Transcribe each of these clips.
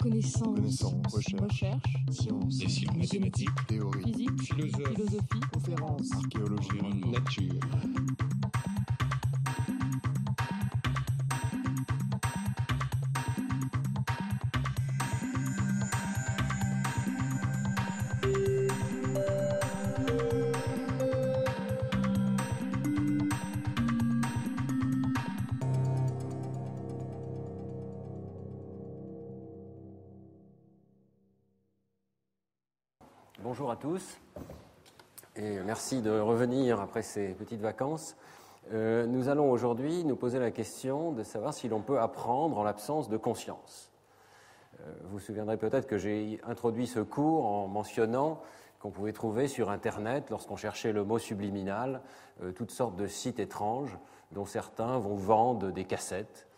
Connaissance, recherche, sciences, dessin, mathématiques, théorie, physique, philosophie, conférences, archéologie, nature. Bonjour à tous et merci de revenir après ces petites vacances. Nous allons aujourd'hui nous poser la question de savoir si l'on peut apprendre en l'absence de conscience. Vous vous souviendrez peut-être que j'ai introduit ce cours en mentionnant qu'on pouvait trouver sur Internet, lorsqu'on cherchait le mot subliminal, toutes sortes de sites étranges dont certains vont vendre des cassettes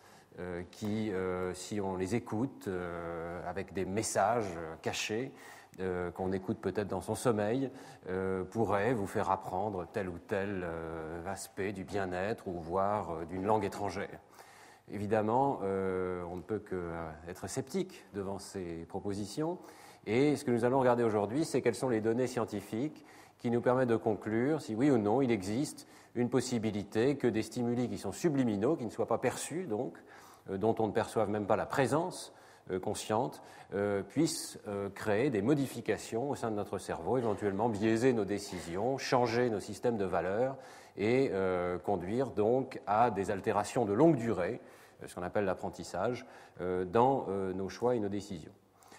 qui, si on les écoute avec des messages cachés, qu'on écoute peut-être dans son sommeil, pourrait vous faire apprendre tel ou tel aspect du bien-être ou voire d'une langue étrangère. Évidemment, on ne peut qu'être sceptique devant ces propositions, et ce que nous allons regarder aujourd'hui, c'est quelles sont les données scientifiques qui nous permettent de conclure si oui ou non il existe une possibilité que des stimuli qui sont subliminaux, qui ne soient pas perçus donc, dont on ne perçoive même pas la présence consciente, puissent créer des modifications au sein de notre cerveau, éventuellement biaiser nos décisions, changer nos systèmes de valeurs et conduire donc à des altérations de longue durée, ce qu'on appelle l'apprentissage, dans nos choix et nos décisions.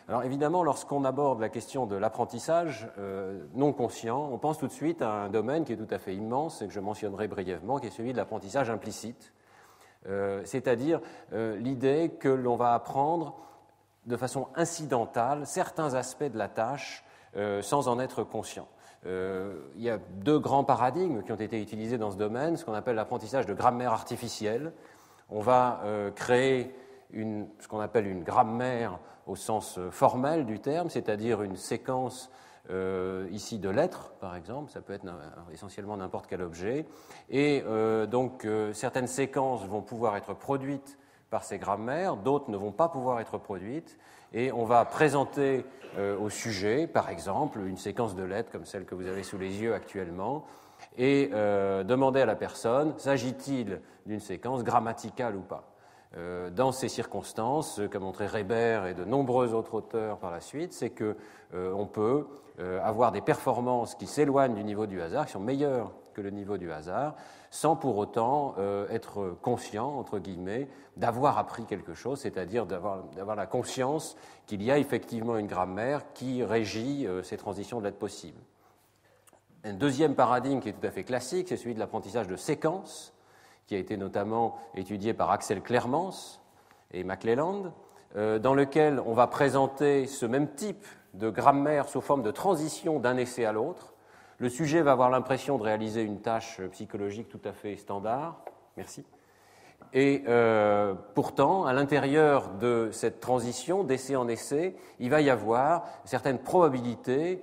Alors évidemment, lorsqu'on aborde la question de l'apprentissage non conscient, on pense tout de suite à un domaine qui est tout à fait immense et que je mentionnerai brièvement, qui est celui de l'apprentissage implicite, c'est-à-dire l'idée que l'on va apprendre de façon incidentale certains aspects de la tâche sans en être conscient. Il y a deux grands paradigmes qui ont été utilisés dans ce domaine, ce qu'on appelle l'apprentissage de grammaire artificielle. On va créer ce qu'on appelle une grammaire au sens formel du terme, c'est-à-dire une séquence ici de lettres, par exemple, ça peut être essentiellement n'importe quel objet, et donc certaines séquences vont pouvoir être produites par ces grammaires, d'autres ne vont pas pouvoir être produites, et on va présenter au sujet, par exemple, une séquence de lettres comme celle que vous avez sous les yeux actuellement, et demander à la personne, s'agit-il d'une séquence grammaticale ou pas ? Dans ces circonstances, qu'a montré Reber et de nombreux autres auteurs par la suite, c'est qu'on peut avoir des performances qui s'éloignent du niveau du hasard, qui sont meilleures que le niveau du hasard, sans pour autant être conscient, entre guillemets, d'avoir appris quelque chose, c'est-à-dire d'avoir la conscience qu'il y a effectivement une grammaire qui régit ces transitions de lettres possibles. Un deuxième paradigme qui est tout à fait classique, c'est celui de l'apprentissage de séquences, qui a été notamment étudié par Axel Clermans et McClelland, dans lequel on va présenter ce même type de grammaire sous forme de transition d'un essai à l'autre. Le sujet va avoir l'impression de réaliser une tâche psychologique tout à fait standard. Merci. Et pourtant, à l'intérieur de cette transition d'essai en essai, il va y avoir certaines probabilités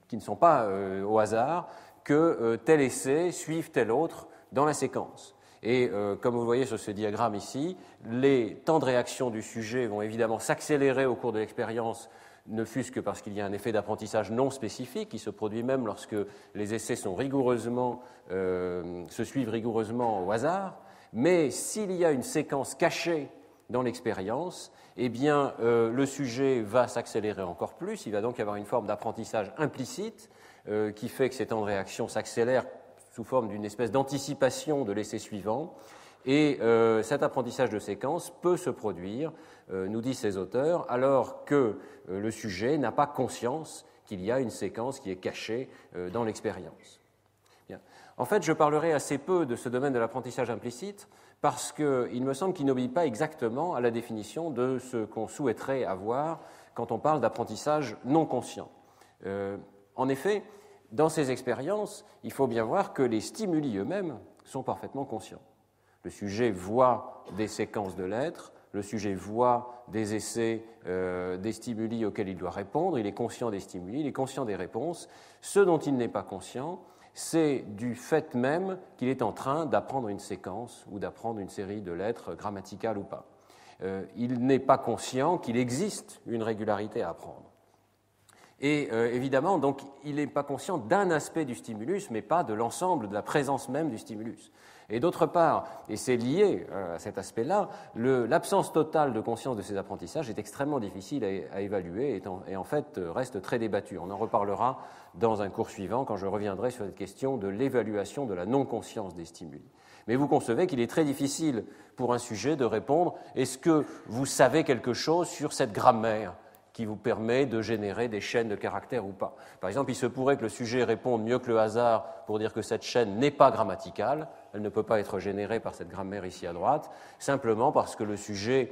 qui ne sont pas au hasard que tel essai suive tel autre dans la séquence. Et comme vous le voyez sur ce diagramme ici, les temps de réaction du sujet vont évidemment s'accélérer au cours de l'expérience, ne fût-ce que parce qu'il y a un effet d'apprentissage non spécifique qui se produit même lorsque les essais sont se suivent rigoureusement au hasard. Mais s'il y a une séquence cachée dans l'expérience, eh bien, le sujet va s'accélérer encore plus. Il va donc y avoir une forme d'apprentissage implicite qui fait que ces temps de réaction s'accélèrent sous forme d'une espèce d'anticipation de l'essai suivant. Et cet apprentissage de séquence peut se produire, nous disent ces auteurs, alors que le sujet n'a pas conscience qu'il y a une séquence qui est cachée dans l'expérience. Bien. En fait, je parlerai assez peu de ce domaine de l'apprentissage implicite parce qu'il me semble qu'il n'obéit pas exactement à la définition de ce qu'on souhaiterait avoir quand on parle d'apprentissage non conscient. En effet, dans ces expériences, il faut bien voir que les stimuli eux-mêmes sont parfaitement conscients. Le sujet voit des séquences de lettres, le sujet voit des essais, des stimuli auxquels il doit répondre, il est conscient des stimuli, il est conscient des réponses. Ce dont il n'est pas conscient, c'est du fait même qu'il est en train d'apprendre une séquence ou d'apprendre une série de lettres grammaticales ou pas. il n'est pas conscient qu'il existe une régularité à apprendre. Et évidemment, donc, il n'est pas conscient d'un aspect du stimulus, mais pas de l'ensemble de la présence même du stimulus. Et d'autre part, et c'est lié à cet aspect-là, l'absence totale de conscience de ces apprentissages est extrêmement difficile à évaluer et en fait reste très débattue. On en reparlera dans un cours suivant quand je reviendrai sur cette question de l'évaluation de la non-conscience des stimuli. Mais vous concevez qu'il est très difficile pour un sujet de répondre « Est-ce que vous savez quelque chose sur cette grammaire ?» qui vous permet de générer des chaînes de caractères ou pas. Par exemple, il se pourrait que le sujet réponde mieux que le hasard pour dire que cette chaîne n'est pas grammaticale, elle ne peut pas être générée par cette grammaire ici à droite, simplement parce que le sujet,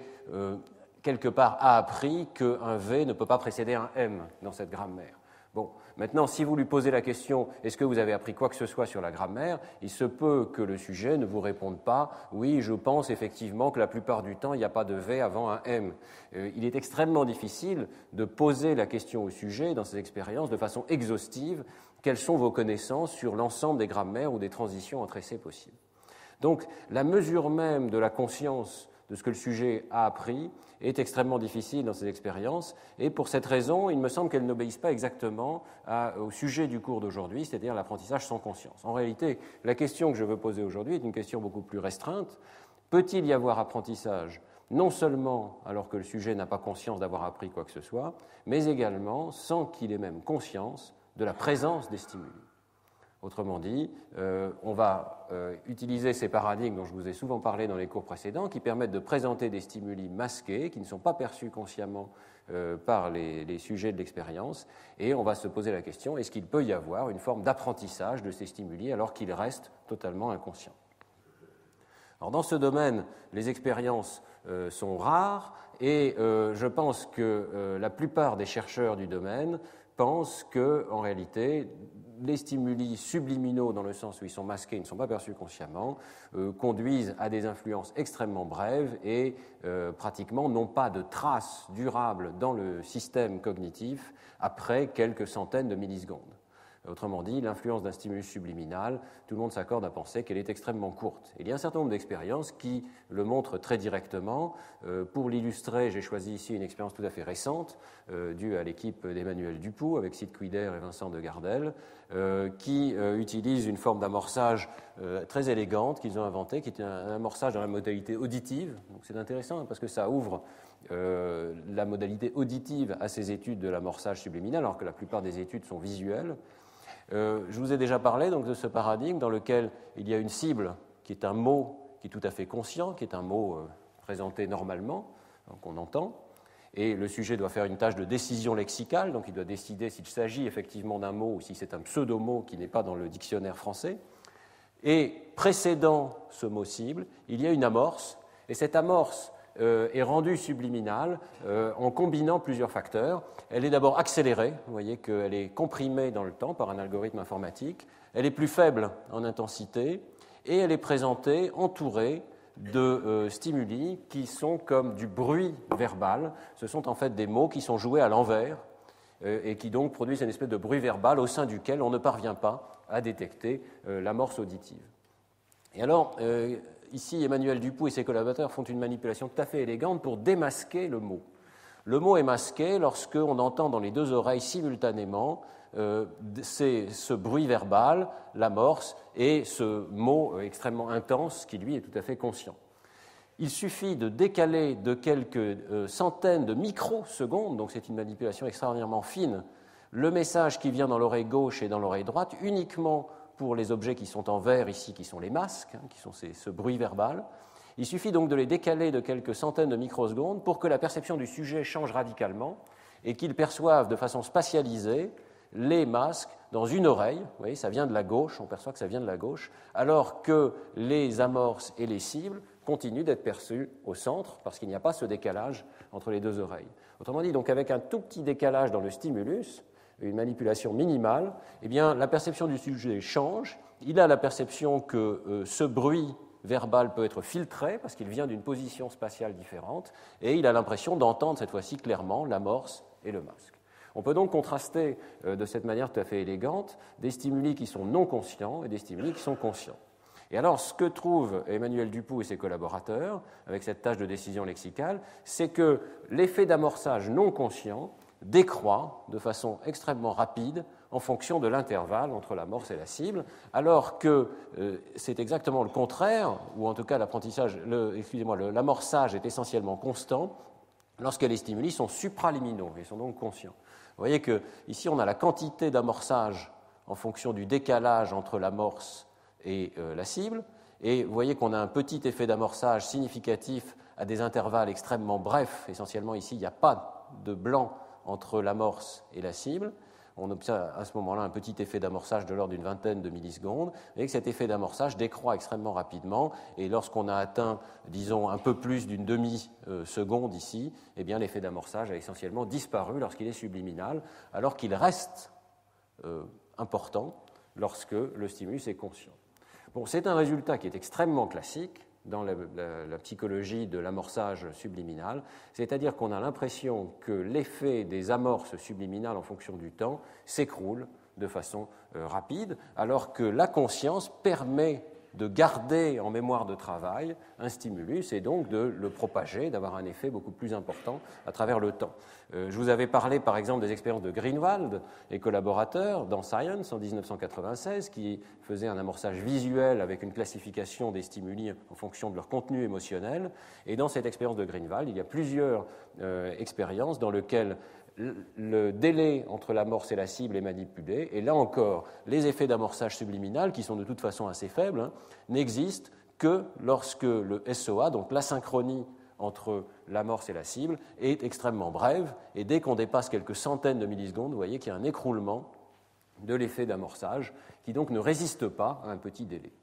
quelque part, a appris qu'un V ne peut pas précéder un M dans cette grammaire. Bon, maintenant, si vous lui posez la question « Est-ce que vous avez appris quoi que ce soit sur la grammaire ?», il se peut que le sujet ne vous réponde pas « Oui, je pense effectivement que la plupart du temps, il n'y a pas de V avant un M ». Il est extrêmement difficile de poser la question au sujet dans ses expériences de façon exhaustive « Quelles sont vos connaissances sur l'ensemble des grammaires ou des transitions entre essais possibles ?» Donc, la mesure même de la conscience de ce que le sujet a appris est extrêmement difficile dans ces expériences, et pour cette raison, il me semble qu'elles n'obéissent pas exactement au sujet du cours d'aujourd'hui, c'est-à-dire l'apprentissage sans conscience. En réalité, la question que je veux poser aujourd'hui est une question beaucoup plus restreinte. Peut-il y avoir apprentissage, non seulement alors que le sujet n'a pas conscience d'avoir appris quoi que ce soit, mais également sans qu'il ait même conscience de la présence des stimuli ? Autrement dit, on va utiliser ces paradigmes dont je vous ai souvent parlé dans les cours précédents, qui permettent de présenter des stimuli masqués, qui ne sont pas perçus consciemment par les sujets de l'expérience, et on va se poser la question, est-ce qu'il peut y avoir une forme d'apprentissage de ces stimuli alors qu'ils restent totalement inconscients ? Alors, dans ce domaine, les expériences sont rares, et je pense que la plupart des chercheurs du domaine pensent qu'en réalité, les stimuli subliminaux, dans le sens où ils sont masqués, ils ne sont pas perçus consciemment, conduisent à des influences extrêmement brèves et pratiquement n'ont pas de traces durables dans le système cognitif après quelques centaines de millisecondes. Autrement dit, l'influence d'un stimulus subliminal, tout le monde s'accorde à penser qu'elle est extrêmement courte. Il y a un certain nombre d'expériences qui le montrent très directement. Pour l'illustrer, j'ai choisi ici une expérience tout à fait récente, due à l'équipe d'Emmanuel Dupoux, avec Sid Quider et Vincent de Gardel, qui utilise une forme d'amorçage très élégante qu'ils ont inventée, qui est un amorçage dans la modalité auditive. Donc c'est intéressant parce que ça ouvre la modalité auditive à ces études de l'amorçage subliminal, alors que la plupart des études sont visuelles. Je vous ai déjà parlé donc, de ce paradigme dans lequel il y a une cible qui est un mot qui est tout à fait conscient, qui est un mot présenté normalement, qu'on entend, et le sujet doit faire une tâche de décision lexicale, donc il doit décider s'il s'agit effectivement d'un mot ou si c'est un pseudo-mot qui n'est pas dans le dictionnaire français. Et précédant ce mot cible, il y a une amorce, et cette amorce est rendue subliminale en combinant plusieurs facteurs. Elle est d'abord accélérée, vous voyez qu'elle est comprimée dans le temps par un algorithme informatique, elle est plus faible en intensité, et elle est présentée entourée de stimuli qui sont comme du bruit verbal. Ce sont en fait des mots qui sont joués à l'envers et qui donc produisent une espèce de bruit verbal au sein duquel on ne parvient pas à détecter l'amorce auditive. Et alors, ici, Emmanuel Dupoux et ses collaborateurs font une manipulation tout à fait élégante pour démasquer le mot. Le mot est masqué lorsqu'on entend dans les deux oreilles simultanément ce bruit verbal, l'amorce, et ce mot extrêmement intense qui, lui, est tout à fait conscient. Il suffit de décaler de quelques centaines de microsecondes, donc c'est une manipulation extraordinairement fine, le message qui vient dans l'oreille gauche et dans l'oreille droite, uniquement pour les objets qui sont en vert ici, qui sont les masques, qui sont ce bruit verbal. Il suffit donc de les décaler de quelques centaines de microsecondes pour que la perception du sujet change radicalement et qu'il perçoive de façon spatialisée les masques dans une oreille. Vous voyez, ça vient de la gauche, on perçoit que ça vient de la gauche, alors que les amorces et les cibles continuent d'être perçus au centre parce qu'il n'y a pas ce décalage entre les deux oreilles. Autrement dit, donc avec un tout petit décalage dans le stimulus, une manipulation minimale, eh bien, la perception du sujet change. Il a la perception que ce bruit verbal peut être filtré parce qu'il vient d'une position spatiale différente et il a l'impression d'entendre cette fois-ci clairement l'amorce et le masque. On peut donc contraster de cette manière tout à fait élégante des stimuli qui sont non conscients et des stimuli qui sont conscients. Et alors, ce que trouvent Emmanuel Dupoux et ses collaborateurs, avec cette tâche de décision lexicale, c'est que l'effet d'amorçage non conscient décroît de façon extrêmement rapide en fonction de l'intervalle entre l'amorce et la cible, alors que c'est exactement le contraire, ou en tout cas l'amorçage est essentiellement constant lorsque les stimuli sont supraliminaux et sont donc conscients. Vous voyez qu'ici, on a la quantité d'amorçage en fonction du décalage entre l'amorce et la cible, et vous voyez qu'on a un petit effet d'amorçage significatif à des intervalles extrêmement brefs. Essentiellement, ici, il n'y a pas de blanc entre l'amorce et la cible. On obtient à ce moment-là un petit effet d'amorçage de l'ordre d'une vingtaine de millisecondes, et que cet effet d'amorçage décroît extrêmement rapidement, et lorsqu'on a atteint, disons, un peu plus d'une demi-seconde ici, eh bien, l'effet d'amorçage a essentiellement disparu lorsqu'il est subliminal, alors qu'il reste important lorsque le stimulus est conscient. Bon, c'est un résultat qui est extrêmement classique dans la psychologie de l'amorçage subliminal, c'est-à-dire qu'on a l'impression que l'effet des amorces subliminales en fonction du temps s'écroule de façon rapide, alors que la conscience permet de garder en mémoire de travail un stimulus et donc de le propager, d'avoir un effet beaucoup plus important à travers le temps. Je vous avais parlé par exemple des expériences de Greenwald et collaborateurs dans Science en 1996 qui faisaient un amorçage visuel avec une classification des stimuli en fonction de leur contenu émotionnel. Et dans cette expérience de Greenwald, il y a plusieurs expériences dans lesquelles le délai entre l'amorce et la cible est manipulé, et là encore, les effets d'amorçage subliminal, qui sont de toute façon assez faibles, n'existent que lorsque le SOA, donc l'asynchronie entre l'amorce et la cible, est extrêmement brève, et dès qu'on dépasse quelques centaines de millisecondes, vous voyez qu'il y a un écroulement de l'effet d'amorçage, qui donc ne résiste pas à un petit délai.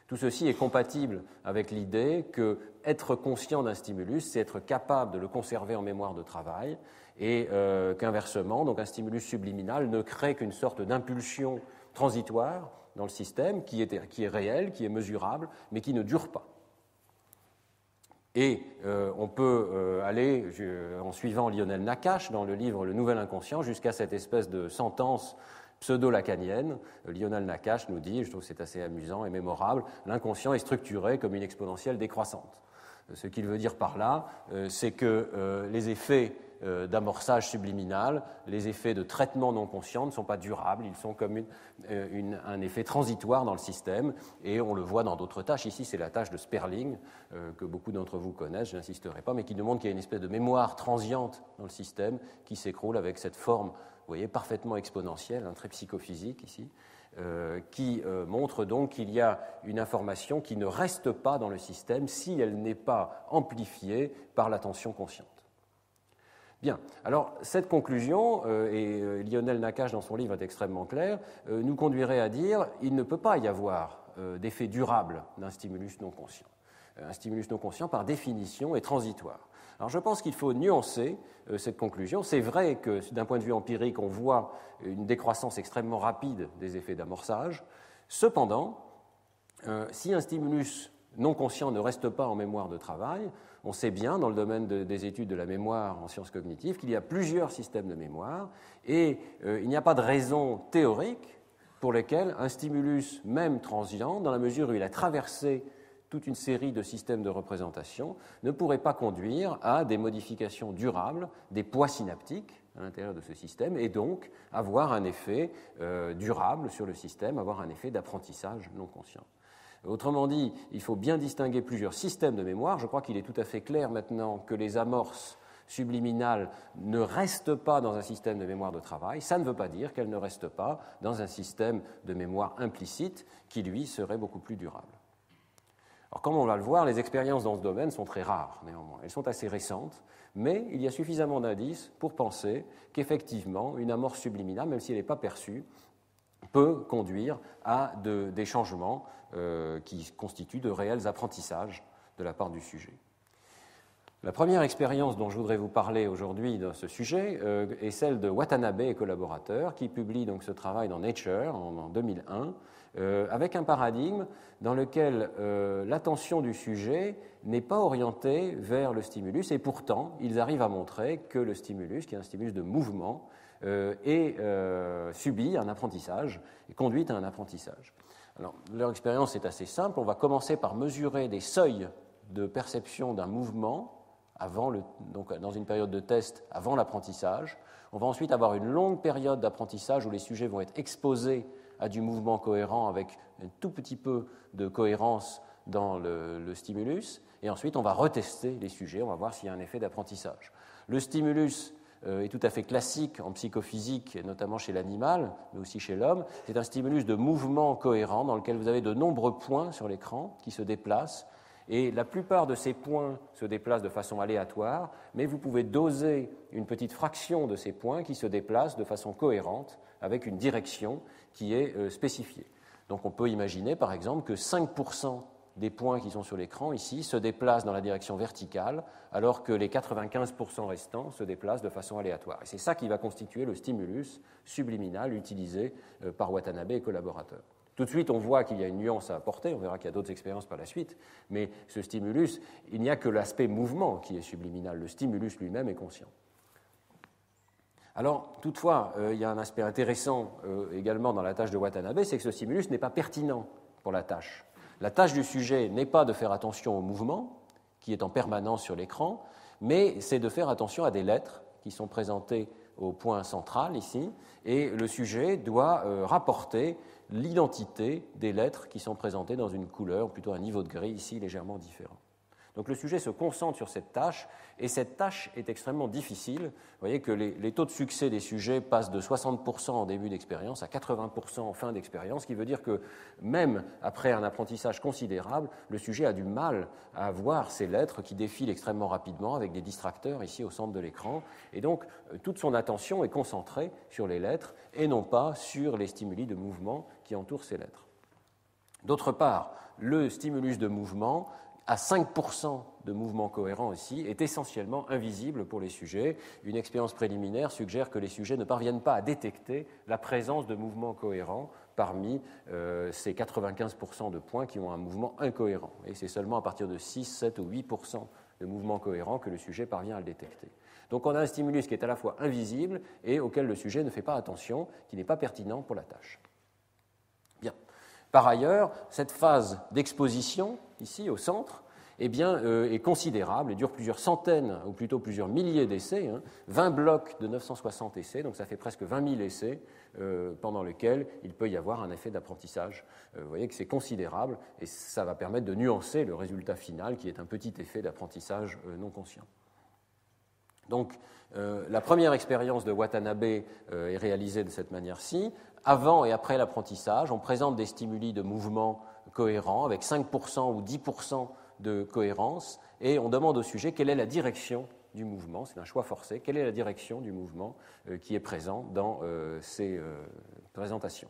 Tout ceci est compatible avec l'idée qu'être conscient d'un stimulus, c'est être capable de le conserver en mémoire de travail, et qu'inversement, donc un stimulus subliminal ne crée qu'une sorte d'impulsion transitoire dans le système qui est réelle, qui est mesurable, mais qui ne dure pas. Et on peut aller, en suivant Lionel Nakache dans le livre Le Nouvel Inconscient, jusqu'à cette espèce de sentence pseudo-lacanienne. Lionel Nakache nous dit, je trouve que c'est assez amusant et mémorable, l'inconscient est structuré comme une exponentielle décroissante. Ce qu'il veut dire par là, c'est que les effets d'amorçage subliminal, les effets de traitement non conscient ne sont pas durables, ils sont comme un effet transitoire dans le système, et on le voit dans d'autres tâches. Ici, c'est la tâche de Sperling, que beaucoup d'entre vous connaissent, je n'insisterai pas, mais qui demande qu'il y a une espèce de mémoire transiente dans le système qui s'écroule avec cette forme, vous voyez, parfaitement exponentielle, très psychophysique ici, qui montre donc qu'il y a une information qui ne reste pas dans le système si elle n'est pas amplifiée par l'attention consciente. Bien, alors cette conclusion, et Lionel Nakache dans son livre est extrêmement clair, nous conduirait à dire qu'il ne peut pas y avoir d'effet durable d'un stimulus non conscient. Un stimulus non conscient, par définition, est transitoire. Alors je pense qu'il faut nuancer cette conclusion. C'est vrai que d'un point de vue empirique, on voit une décroissance extrêmement rapide des effets d'amorçage. Cependant, si un stimulus non conscient ne reste pas en mémoire de travail, on sait bien, dans le domaine des études de la mémoire en sciences cognitives, qu'il y a plusieurs systèmes de mémoire et il n'y a pas de raison théorique pour lesquelles un stimulus, même transient, dans la mesure où il a traversé toute une série de systèmes de représentation, ne pourrait pas conduire à des modifications durables des poids synaptiques à l'intérieur de ce système et donc avoir un effet durable sur le système, avoir un effet d'apprentissage non conscient. Autrement dit, il faut bien distinguer plusieurs systèmes de mémoire. Je crois qu'il est tout à fait clair maintenant que les amorces subliminales ne restent pas dans un système de mémoire de travail. Ça ne veut pas dire qu'elles ne restent pas dans un système de mémoire implicite qui, lui, serait beaucoup plus durable. Alors, comme on va le voir, les expériences dans ce domaine sont très rares, néanmoins. Elles sont assez récentes, mais il y a suffisamment d'indices pour penser qu'effectivement, une amorce subliminale, même si elle n'est pas perçue, peut conduire à des changements qui constituent de réels apprentissages de la part du sujet. La première expérience dont je voudrais vous parler aujourd'hui dans ce sujet est celle de Watanabe et collaborateurs qui publient donc ce travail dans Nature en 2001 avec un paradigme dans lequel l'attention du sujet n'est pas orientée vers le stimulus et pourtant ils arrivent à montrer que le stimulus, qui est un stimulus de mouvement, subit un apprentissage et conduit à un apprentissage. Alors, leur expérience est assez simple. On va commencer par mesurer des seuils de perception d'un mouvement donc dans une période de test avant l'apprentissage. On va ensuite avoir une longue période d'apprentissage où les sujets vont être exposés à du mouvement cohérent avec un tout petit peu de cohérence dans le stimulus. Et ensuite, on va retester les sujets, on va voir s'il y a un effet d'apprentissage. Le stimulus est tout à fait classique en psychophysique, et notamment chez l'animal, mais aussi chez l'homme. C'est un stimulus de mouvement cohérent dans lequel vous avez de nombreux points sur l'écran qui se déplacent. Et la plupart de ces points se déplacent de façon aléatoire, mais vous pouvez doser une petite fraction de ces points qui se déplacent de façon cohérente avec une direction qui est spécifiée. Donc on peut imaginer par exemple que 5% des points qui sont sur l'écran ici se déplacent dans la direction verticale, alors que les 95% restants se déplacent de façon aléatoire. Et c'est ça qui va constituer le stimulus subliminal utilisé par Watanabe et collaborateurs. Tout de suite, on voit qu'il y a une nuance à apporter, on verra qu'il y a d'autres expériences par la suite, mais ce stimulus, il n'y a que l'aspect mouvement qui est subliminal, le stimulus lui-même est conscient. Alors, toutefois, il y a un aspect intéressant également dans la tâche de Watanabe, c'est que ce stimulus n'est pas pertinent pour la tâche. La tâche du sujet n'est pas de faire attention au mouvement, qui est en permanence sur l'écran, mais c'est de faire attention à des lettres qui sont présentées au point central ici, et le sujet doit rapporter l'identité des lettres qui sont présentées dans une couleur, plutôt un niveau de gris ici légèrement différent. Donc le sujet se concentre sur cette tâche, et cette tâche est extrêmement difficile. Vous voyez que les taux de succès des sujets passent de 60% en début d'expérience à 80% en fin d'expérience, ce qui veut dire que même après un apprentissage considérable, le sujet a du mal à voir ces lettres qui défilent extrêmement rapidement avec des distracteurs ici au centre de l'écran. Et donc toute son attention est concentrée sur les lettres et non pas sur les stimuli de mouvement qui entourent ces lettres. D'autre part, le stimulus de mouvement à 5% de mouvement cohérent aussi, est essentiellement invisible pour les sujets. Une expérience préliminaire suggère que les sujets ne parviennent pas à détecter la présence de mouvements cohérents parmi ces 95% de points qui ont un mouvement incohérent. Et c'est seulement à partir de 6, 7 ou 8% de mouvements cohérents que le sujet parvient à le détecter. Donc on a un stimulus qui est à la fois invisible et auquel le sujet ne fait pas attention, qui n'est pas pertinent pour la tâche. Bien. Par ailleurs, cette phase d'exposition, ici au centre, est considérable et dure plusieurs centaines, ou plutôt plusieurs milliers d'essais, 20 blocs de 960 essais, donc ça fait presque 20 000 essais pendant lesquels il peut y avoir un effet d'apprentissage. Vous voyez que c'est considérable et ça va permettre de nuancer le résultat final qui est un petit effet d'apprentissage non conscient. Donc, la première expérience de Watanabe est réalisée de cette manière-ci. Avant et après l'apprentissage, on présente des stimuli de mouvement cohérents avec 5% ou 10% de cohérence et on demande au sujet quelle est la direction du mouvement, c'est un choix forcé, quelle est la direction du mouvement qui est présent dans ces présentations.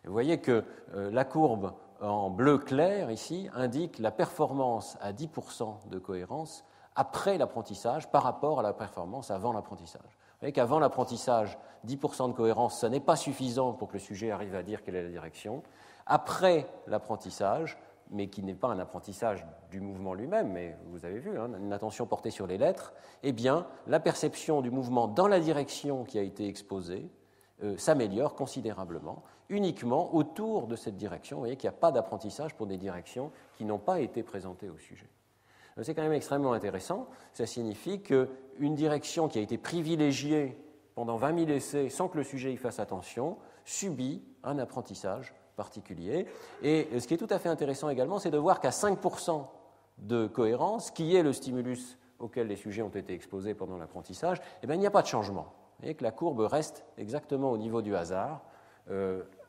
Et vous voyez que la courbe en bleu clair ici indique la performance à 10% de cohérence après l'apprentissage par rapport à la performance avant l'apprentissage. Vous voyez qu'avant l'apprentissage, 10% de cohérence, ça n'est pas suffisant pour que le sujet arrive à dire quelle est la direction. Après l'apprentissage, mais qui n'est pas un apprentissage du mouvement lui-même, mais vous avez vu, une attention portée sur les lettres, eh bien, la perception du mouvement dans la direction qui a été exposée s'améliore considérablement, uniquement autour de cette direction. Vous voyez qu'il n'y a pas d'apprentissage pour des directions qui n'ont pas été présentées au sujet. C'est quand même extrêmement intéressant. Ça signifie qu'une direction qui a été privilégiée pendant 20 000 essais sans que le sujet y fasse attention subit un apprentissage particulier. Et ce qui est tout à fait intéressant également, c'est de voir qu'à 5% de cohérence, qui est le stimulus auquel les sujets ont été exposés pendant l'apprentissage, eh bien, il n'y a pas de changement. Vous voyez que la courbe reste exactement au niveau du hasard,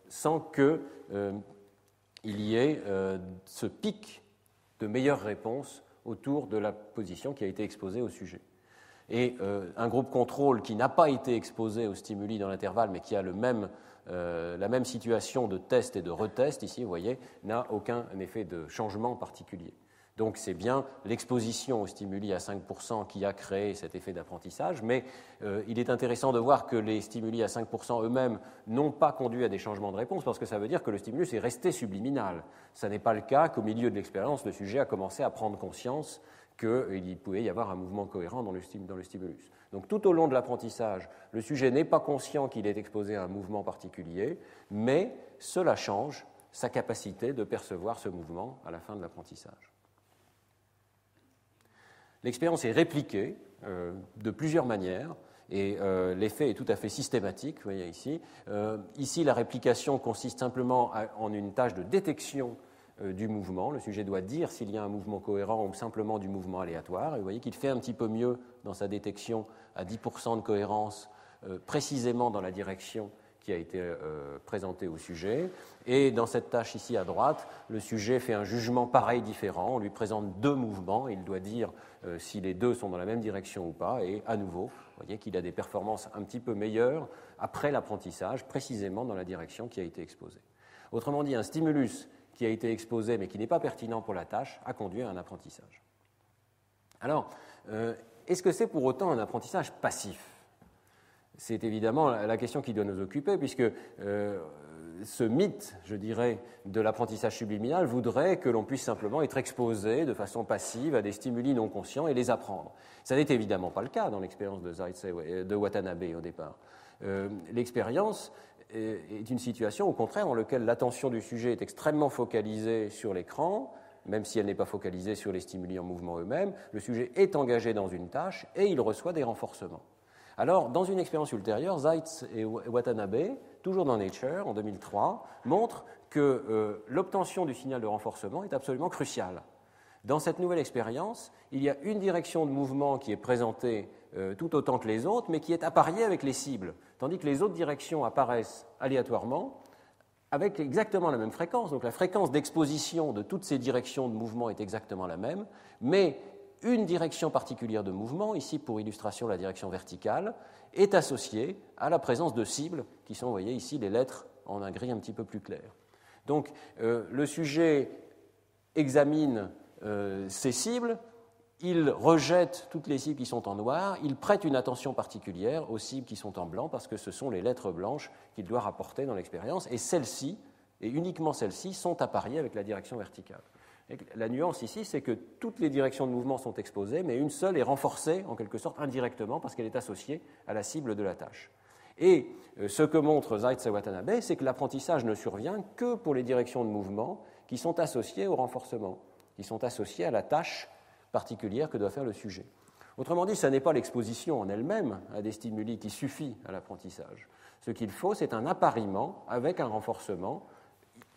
sans qu'il y ait ce pic de meilleures réponses autour de la position qui a été exposée au sujet. Et un groupe contrôle qui n'a pas été exposé aux stimuli dans l'intervalle, mais qui a la même situation de test et de retest, ici, vous voyez, n'a aucun effet de changement particulier. Donc c'est bien l'exposition aux stimuli à 5% qui a créé cet effet d'apprentissage, mais il est intéressant de voir que les stimuli à 5% eux-mêmes n'ont pas conduit à des changements de réponse, parce que ça veut dire que le stimulus est resté subliminal. Ça n'est pas le cas qu'au milieu de l'expérience, le sujet a commencé à prendre conscience qu'il pouvait y avoir un mouvement cohérent dans le stimulus. Donc tout au long de l'apprentissage, le sujet n'est pas conscient qu'il est exposé à un mouvement particulier, mais cela change sa capacité de percevoir ce mouvement à la fin de l'apprentissage. L'expérience est répliquée de plusieurs manières et l'effet est tout à fait systématique, vous voyez ici. Ici, la réplication consiste simplement en une tâche de détection du mouvement. Le sujet doit dire s'il y a un mouvement cohérent ou simplement du mouvement aléatoire. Et vous voyez qu'il fait un petit peu mieux dans sa détection à 10% de cohérence, précisément dans la direction qui a été présentée au sujet. Et dans cette tâche ici à droite, le sujet fait un jugement pareil, différent. On lui présente deux mouvements. Il doit dire si les deux sont dans la même direction ou pas. Et à nouveau, vous voyez qu'il a des performances un petit peu meilleures après l'apprentissage, précisément dans la direction qui a été exposée. Autrement dit, un stimulus qui a été exposé mais qui n'est pas pertinent pour la tâche a conduit à un apprentissage. Alors, est-ce que c'est pour autant un apprentissage passif ? C'est évidemment la question qui doit nous occuper, puisque ce mythe, je dirais, de l'apprentissage subliminal voudrait que l'on puisse simplement être exposé de façon passive à des stimuli non conscients et les apprendre. Ça n'est évidemment pas le cas dans l'expérience de Zeitz et de Watanabe au départ. L'expérience est une situation, au contraire, dans laquelle l'attention du sujet est extrêmement focalisée sur l'écran, même si elle n'est pas focalisée sur les stimuli en mouvement eux-mêmes. Le sujet est engagé dans une tâche et il reçoit des renforcements. Alors, dans une expérience ultérieure, Zeitz et Watanabe, toujours dans Nature, en 2003, montrent que l'obtention du signal de renforcement est absolument cruciale. Dans cette nouvelle expérience, il y a une direction de mouvement qui est présentée tout autant que les autres, mais qui est appariée avec les cibles, tandis que les autres directions apparaissent aléatoirement avec exactement la même fréquence. Donc la fréquence d'exposition de toutes ces directions de mouvement est exactement la même, mais une direction particulière de mouvement, ici pour illustration la direction verticale, est associée à la présence de cibles qui sont, vous voyez ici, les lettres en un gris un petit peu plus clair. Donc le sujet examine ces cibles, il rejette toutes les cibles qui sont en noir, il prête une attention particulière aux cibles qui sont en blanc parce que ce sont les lettres blanches qu'il doit rapporter dans l'expérience et celles-ci, et uniquement celles-ci, sont appariées avec la direction verticale. Et la nuance ici, c'est que toutes les directions de mouvement sont exposées, mais une seule est renforcée en quelque sorte indirectement parce qu'elle est associée à la cible de la tâche. Et ce que montrent Zeitz et Watanabe, c'est que l'apprentissage ne survient que pour les directions de mouvement qui sont associées au renforcement, qui sont associées à la tâche particulière que doit faire le sujet. Autrement dit, ce n'est pas l'exposition en elle-même à des stimuli qui suffit à l'apprentissage. Ce qu'il faut, c'est un appariement avec un renforcement,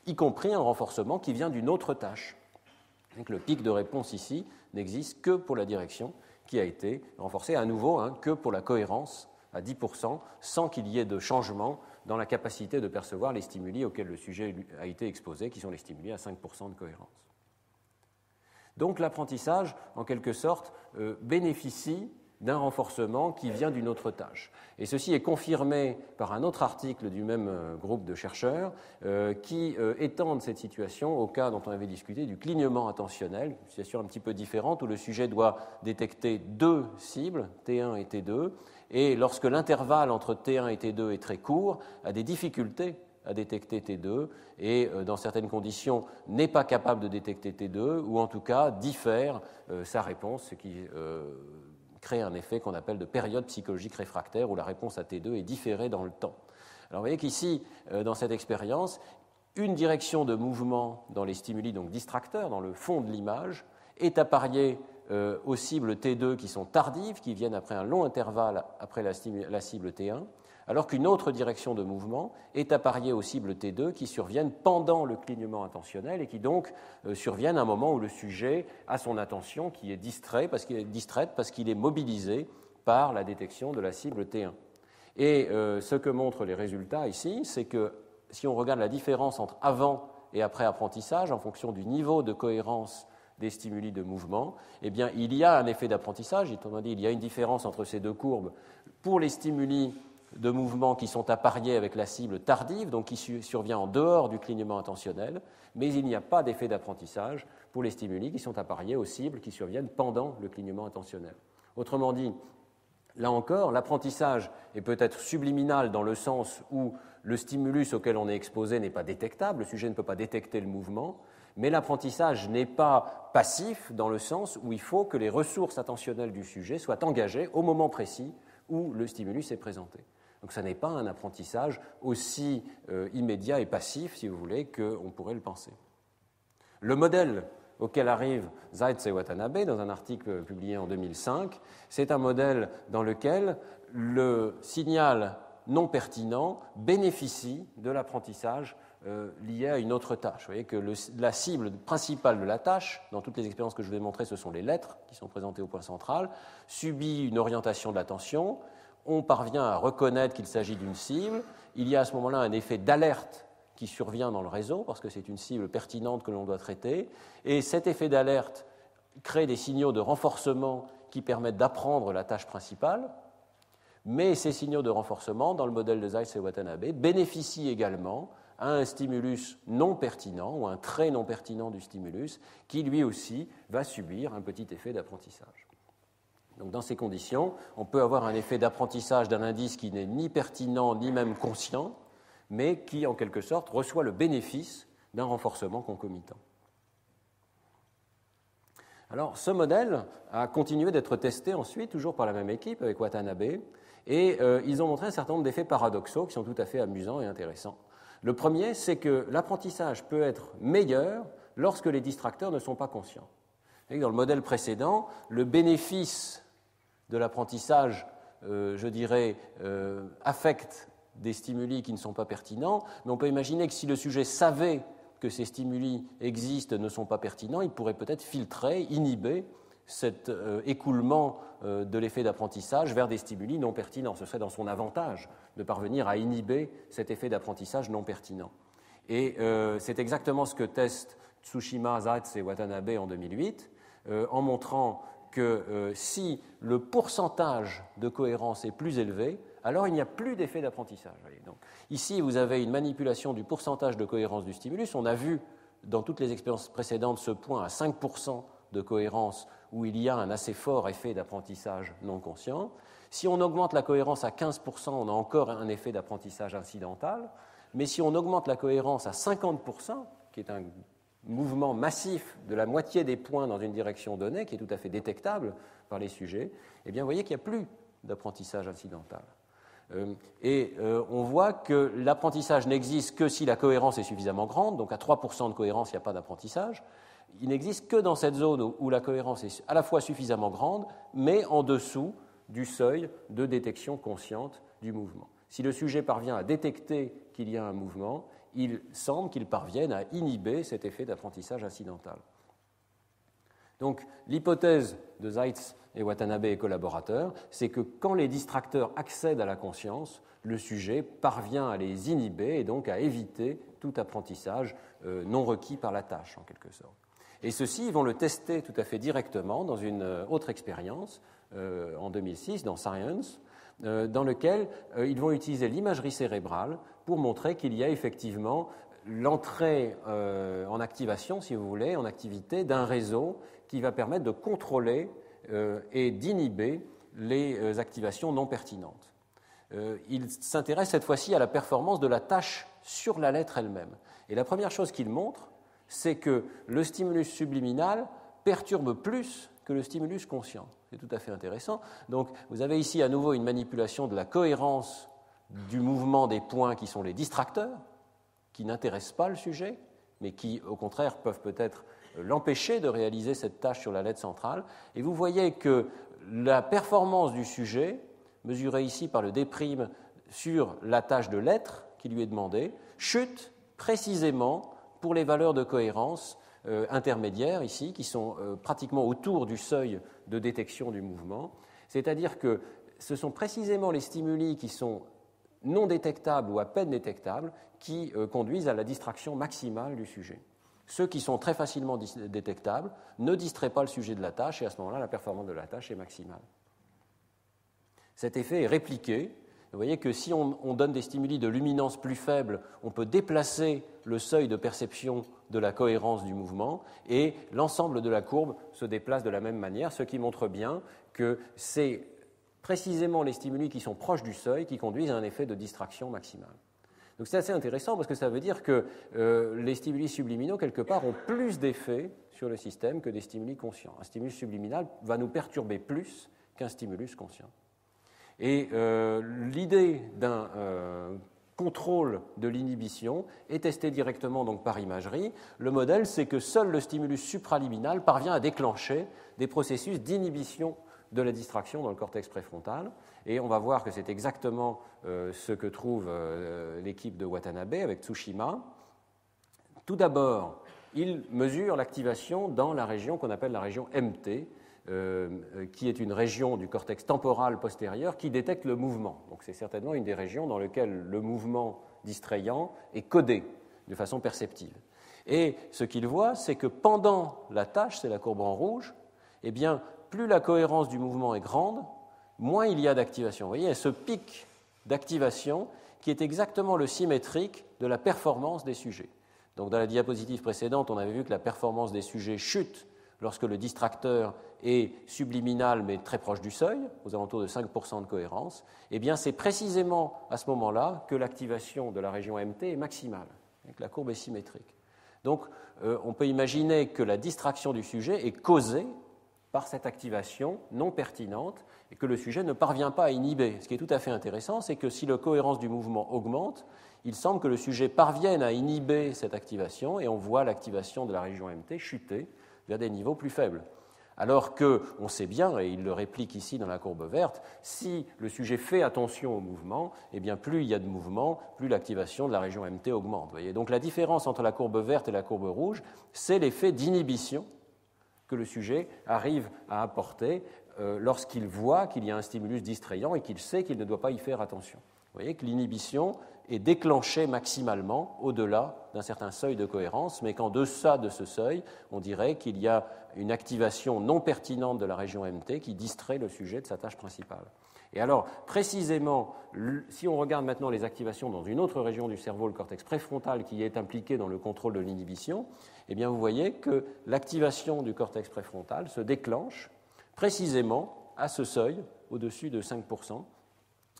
y compris un renforcement qui vient d'une autre tâche. Donc, le pic de réponse ici n'existe que pour la direction qui a été renforcée, à nouveau, que pour la cohérence à 10%, sans qu'il y ait de changement dans la capacité de percevoir les stimuli auxquels le sujet a été exposé, qui sont les stimuli à 5% de cohérence. Donc l'apprentissage, en quelque sorte, bénéficie d'un renforcement qui vient d'une autre tâche. Et ceci est confirmé par un autre article du même groupe de chercheurs qui étendent cette situation au cas dont on avait discuté du clignement attentionnel, une situation un petit peu différente où le sujet doit détecter deux cibles, T1 et T2, et lorsque l'intervalle entre T1 et T2 est très court, a des difficultés à détecter T2 et, dans certaines conditions, n'est pas capable de détecter T2 ou en tout cas diffère sa réponse, ce qui crée un effet qu'on appelle de période psychologique réfractaire où la réponse à T2 est différée dans le temps. Alors vous voyez qu'ici, dans cette expérience, une direction de mouvement dans les stimuli donc distracteurs, dans le fond de l'image, est appariée aux cibles T2 qui sont tardives, qui viennent après un long intervalle après la cible T1, alors qu'une autre direction de mouvement est appariée aux cibles T2 qui surviennent pendant le clignement attentionnel et qui donc surviennent à un moment où le sujet a son attention qui est distraite parce qu'il est mobilisé par la détection de la cible T1. Et ce que montrent les résultats ici, c'est que si on regarde la différence entre avant et après apprentissage en fonction du niveau de cohérence des stimuli de mouvement, eh bien, il y a un effet d'apprentissage, autrement dit, il y a une différence entre ces deux courbes pour les stimuli de mouvements qui sont appariés avec la cible tardive, donc qui survient en dehors du clignement attentionnel, mais il n'y a pas d'effet d'apprentissage pour les stimuli qui sont appariés aux cibles qui surviennent pendant le clignement attentionnel. Autrement dit, là encore, l'apprentissage est peut-être subliminal dans le sens où le stimulus auquel on est exposé n'est pas détectable, le sujet ne peut pas détecter le mouvement, mais l'apprentissage n'est pas passif dans le sens où il faut que les ressources attentionnelles du sujet soient engagées au moment précis où le stimulus est présenté. Donc ça n'est pas un apprentissage aussi immédiat et passif, si vous voulez, qu'on pourrait le penser. Le modèle auquel arrivent Zeitz et Watanabe dans un article publié en 2005, c'est un modèle dans lequel le signal non pertinent bénéficie de l'apprentissage lié à une autre tâche. Vous voyez que la cible principale de la tâche, dans toutes les expériences que je vais montrer, ce sont les lettres qui sont présentées au point central, subit une orientation de l'attention, on parvient à reconnaître qu'il s'agit d'une cible, il y a à ce moment-là un effet d'alerte qui survient dans le réseau, parce que c'est une cible pertinente que l'on doit traiter, et cet effet d'alerte crée des signaux de renforcement qui permettent d'apprendre la tâche principale, mais ces signaux de renforcement, dans le modèle de Zeitz et Watanabe, bénéficient également à un stimulus non pertinent, ou un trait non pertinent du stimulus, qui lui aussi va subir un petit effet d'apprentissage. Donc dans ces conditions, on peut avoir un effet d'apprentissage d'un indice qui n'est ni pertinent ni même conscient, mais qui, en quelque sorte, reçoit le bénéfice d'un renforcement concomitant. Alors, ce modèle a continué d'être testé ensuite, toujours par la même équipe, avec Watanabe, et ils ont montré un certain nombre d'effets paradoxaux qui sont tout à fait amusants et intéressants. Le premier, c'est que l'apprentissage peut être meilleur lorsque les distracteurs ne sont pas conscients. Dans le modèle précédent, le bénéfice de l'apprentissage, affecte des stimuli qui ne sont pas pertinents, mais on peut imaginer que si le sujet savait que ces stimuli existent, ne sont pas pertinents, il pourrait peut-être filtrer, inhiber cet écoulement de l'effet d'apprentissage vers des stimuli non pertinents. Ce serait dans son avantage de parvenir à inhiber cet effet d'apprentissage non pertinent. Et c'est exactement ce que testent Tsushima, Zeitz et Watanabe en 2008, en montrant que si le pourcentage de cohérence est plus élevé, alors il n'y a plus d'effet d'apprentissage. Donc, ici, vous avez une manipulation du pourcentage de cohérence du stimulus. On a vu dans toutes les expériences précédentes ce point à 5% de cohérence où il y a un assez fort effet d'apprentissage non conscient. Si on augmente la cohérence à 15%, on a encore un effet d'apprentissage incidental. Mais si on augmente la cohérence à 50%, qui est un mouvement massif de la moitié des points dans une direction donnée, qui est tout à fait détectable par les sujets, eh bien, vous voyez qu'il n'y a plus d'apprentissage incidental. On voit que l'apprentissage n'existe que si la cohérence est suffisamment grande, donc à 3% de cohérence, il n'y a pas d'apprentissage. Il n'existe que dans cette zone où la cohérence est à la fois suffisamment grande, mais en dessous du seuil de détection consciente du mouvement. Si le sujet parvient à détecter qu'il y a un mouvement, il semble qu'il parvienne à inhiber cet effet d'apprentissage incidental. Donc, l'hypothèse de Zeitz et Watanabe et collaborateurs, c'est que quand les distracteurs accèdent à la conscience, le sujet parvient à les inhiber et donc à éviter tout apprentissage non requis par la tâche, en quelque sorte. Et ceux-ci, ils vont le tester tout à fait directement dans une autre expérience, en 2006, dans Science, dans lequel ils vont utiliser l'imagerie cérébrale pour montrer qu'il y a effectivement l'entrée en activation, si vous voulez, en activité d'un réseau qui va permettre de contrôler et d'inhiber les activations non pertinentes. Il s'intéresse cette fois-ci à la performance de la tâche sur la lettre elle-même. Et la première chose qu'il montre, c'est que le stimulus subliminal perturbe plus que le stimulus conscient. C'est tout à fait intéressant. Donc, vous avez ici à nouveau une manipulation de la cohérence du mouvement des points qui sont les distracteurs, qui n'intéressent pas le sujet, mais qui, au contraire, peuvent peut-être l'empêcher de réaliser cette tâche sur la lettre centrale. Et vous voyez que la performance du sujet, mesurée ici par le D' sur la tâche de lettre qui lui est demandée, chute précisément pour les valeurs de cohérence intermédiaires ici, qui sont pratiquement autour du seuil de détection du mouvement. C'est-à-dire que ce sont précisément les stimuli qui sont non détectables ou à peine détectables qui conduisent à la distraction maximale du sujet. Ceux qui sont très facilement détectables ne distraient pas le sujet de la tâche et à ce moment-là, la performance de la tâche est maximale. Cet effet est répliqué. Vous voyez que si on donne des stimuli de luminance plus faible, on peut déplacer le seuil de perception de la cohérence du mouvement et l'ensemble de la courbe se déplace de la même manière, ce qui montre bien que c'est précisément les stimuli qui sont proches du seuil qui conduisent à un effet de distraction maximale. Donc c'est assez intéressant parce que ça veut dire que les stimuli subliminaux, quelque part, ont plus d'effet sur le système que des stimuli conscients. Un stimulus subliminal va nous perturber plus qu'un stimulus conscient. Et l'idée d'un contrôle de l'inhibition est testé directement donc par imagerie. Le modèle, c'est que seul le stimulus supraliminal parvient à déclencher des processus d'inhibition de la distraction dans le cortex préfrontal. Et on va voir que c'est exactement ce que trouve l'équipe de Watanabe avec Tsushima. Tout d'abord, il mesure l'activation dans la région qu'on appelle la région MT, qui est une région du cortex temporal postérieur qui détecte le mouvement. Donc c'est certainement une des régions dans lesquelles le mouvement distrayant est codé de façon perceptive. Et ce qu'il voit, c'est que pendant la tâche, c'est la courbe en rouge, eh bien, plus la cohérence du mouvement est grande, moins il y a d'activation. Vous voyez, il y a ce pic d'activation qui est exactement le symétrique de la performance des sujets. Donc dans la diapositive précédente, on avait vu que la performance des sujets chute lorsque le distracteur est subliminal mais très proche du seuil, aux alentours de 5% de cohérence. Eh bien, c'est précisément à ce moment-là que l'activation de la région MT est maximale, et que la courbe est symétrique. Donc, on peut imaginer que la distraction du sujet est causée par cette activation non pertinente et que le sujet ne parvient pas à inhiber. Ce qui est tout à fait intéressant, c'est que si la cohérence du mouvement augmente, il semble que le sujet parvienne à inhiber cette activation et on voit l'activation de la région MT chuter vers des niveaux plus faibles. Alors qu'on sait bien, et il le réplique ici dans la courbe verte, si le sujet fait attention au mouvement, eh bien plus il y a de mouvement, plus l'activation de la région MT augmente. Vous voyez. Donc la différence entre la courbe verte et la courbe rouge, c'est l'effet d'inhibition que le sujet arrive à apporter lorsqu'il voit qu'il y a un stimulus distrayant et qu'il sait qu'il ne doit pas y faire attention. Vous voyez que l'inhibition est déclenchée maximalement au-delà d'un certain seuil de cohérence, mais qu'en deçà de ce seuil, on dirait qu'il y a une activation non pertinente de la région MT qui distrait le sujet de sa tâche principale. Et alors, précisément, si on regarde maintenant les activations dans une autre région du cerveau, le cortex préfrontal, qui est impliqué dans le contrôle de l'inhibition, eh bien vous voyez que l'activation du cortex préfrontal se déclenche précisément à ce seuil, au-dessus de 5%.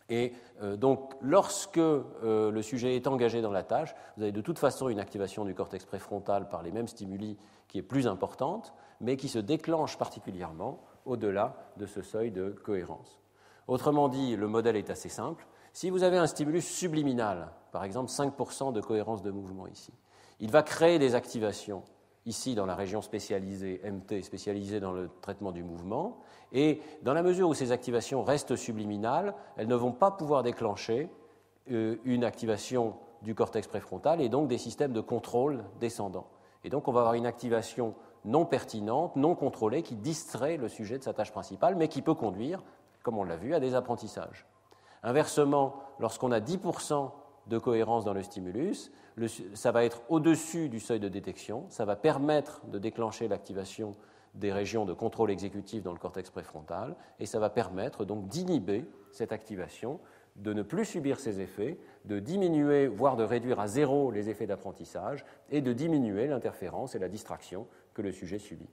Et donc, lorsque le sujet est engagé dans la tâche, vous avez de toute façon une activation du cortex préfrontal par les mêmes stimuli qui est plus importante, mais qui se déclenche particulièrement au-delà de ce seuil de cohérence. Autrement dit, le modèle est assez simple. Si vous avez un stimulus subliminal, par exemple 5% de cohérence de mouvement ici, il va créer des activations ici dans la région spécialisée MT, spécialisée dans le traitement du mouvement, et dans la mesure où ces activations restent subliminales, elles ne vont pas pouvoir déclencher une activation du cortex préfrontal et donc des systèmes de contrôle descendants. Et donc on va avoir une activation non pertinente, non contrôlée, qui distrait le sujet de sa tâche principale, mais qui peut conduire, comme on l'a vu, à des apprentissages. Inversement, lorsqu'on a 10% de cohérence dans le stimulus, ça va être au-dessus du seuil de détection, ça va permettre de déclencher l'activation des régions de contrôle exécutif dans le cortex préfrontal, et ça va permettre donc d'inhiber cette activation, de ne plus subir ses effets, de diminuer, voire de réduire à zéro les effets d'apprentissage, et de diminuer l'interférence et la distraction que le sujet subit.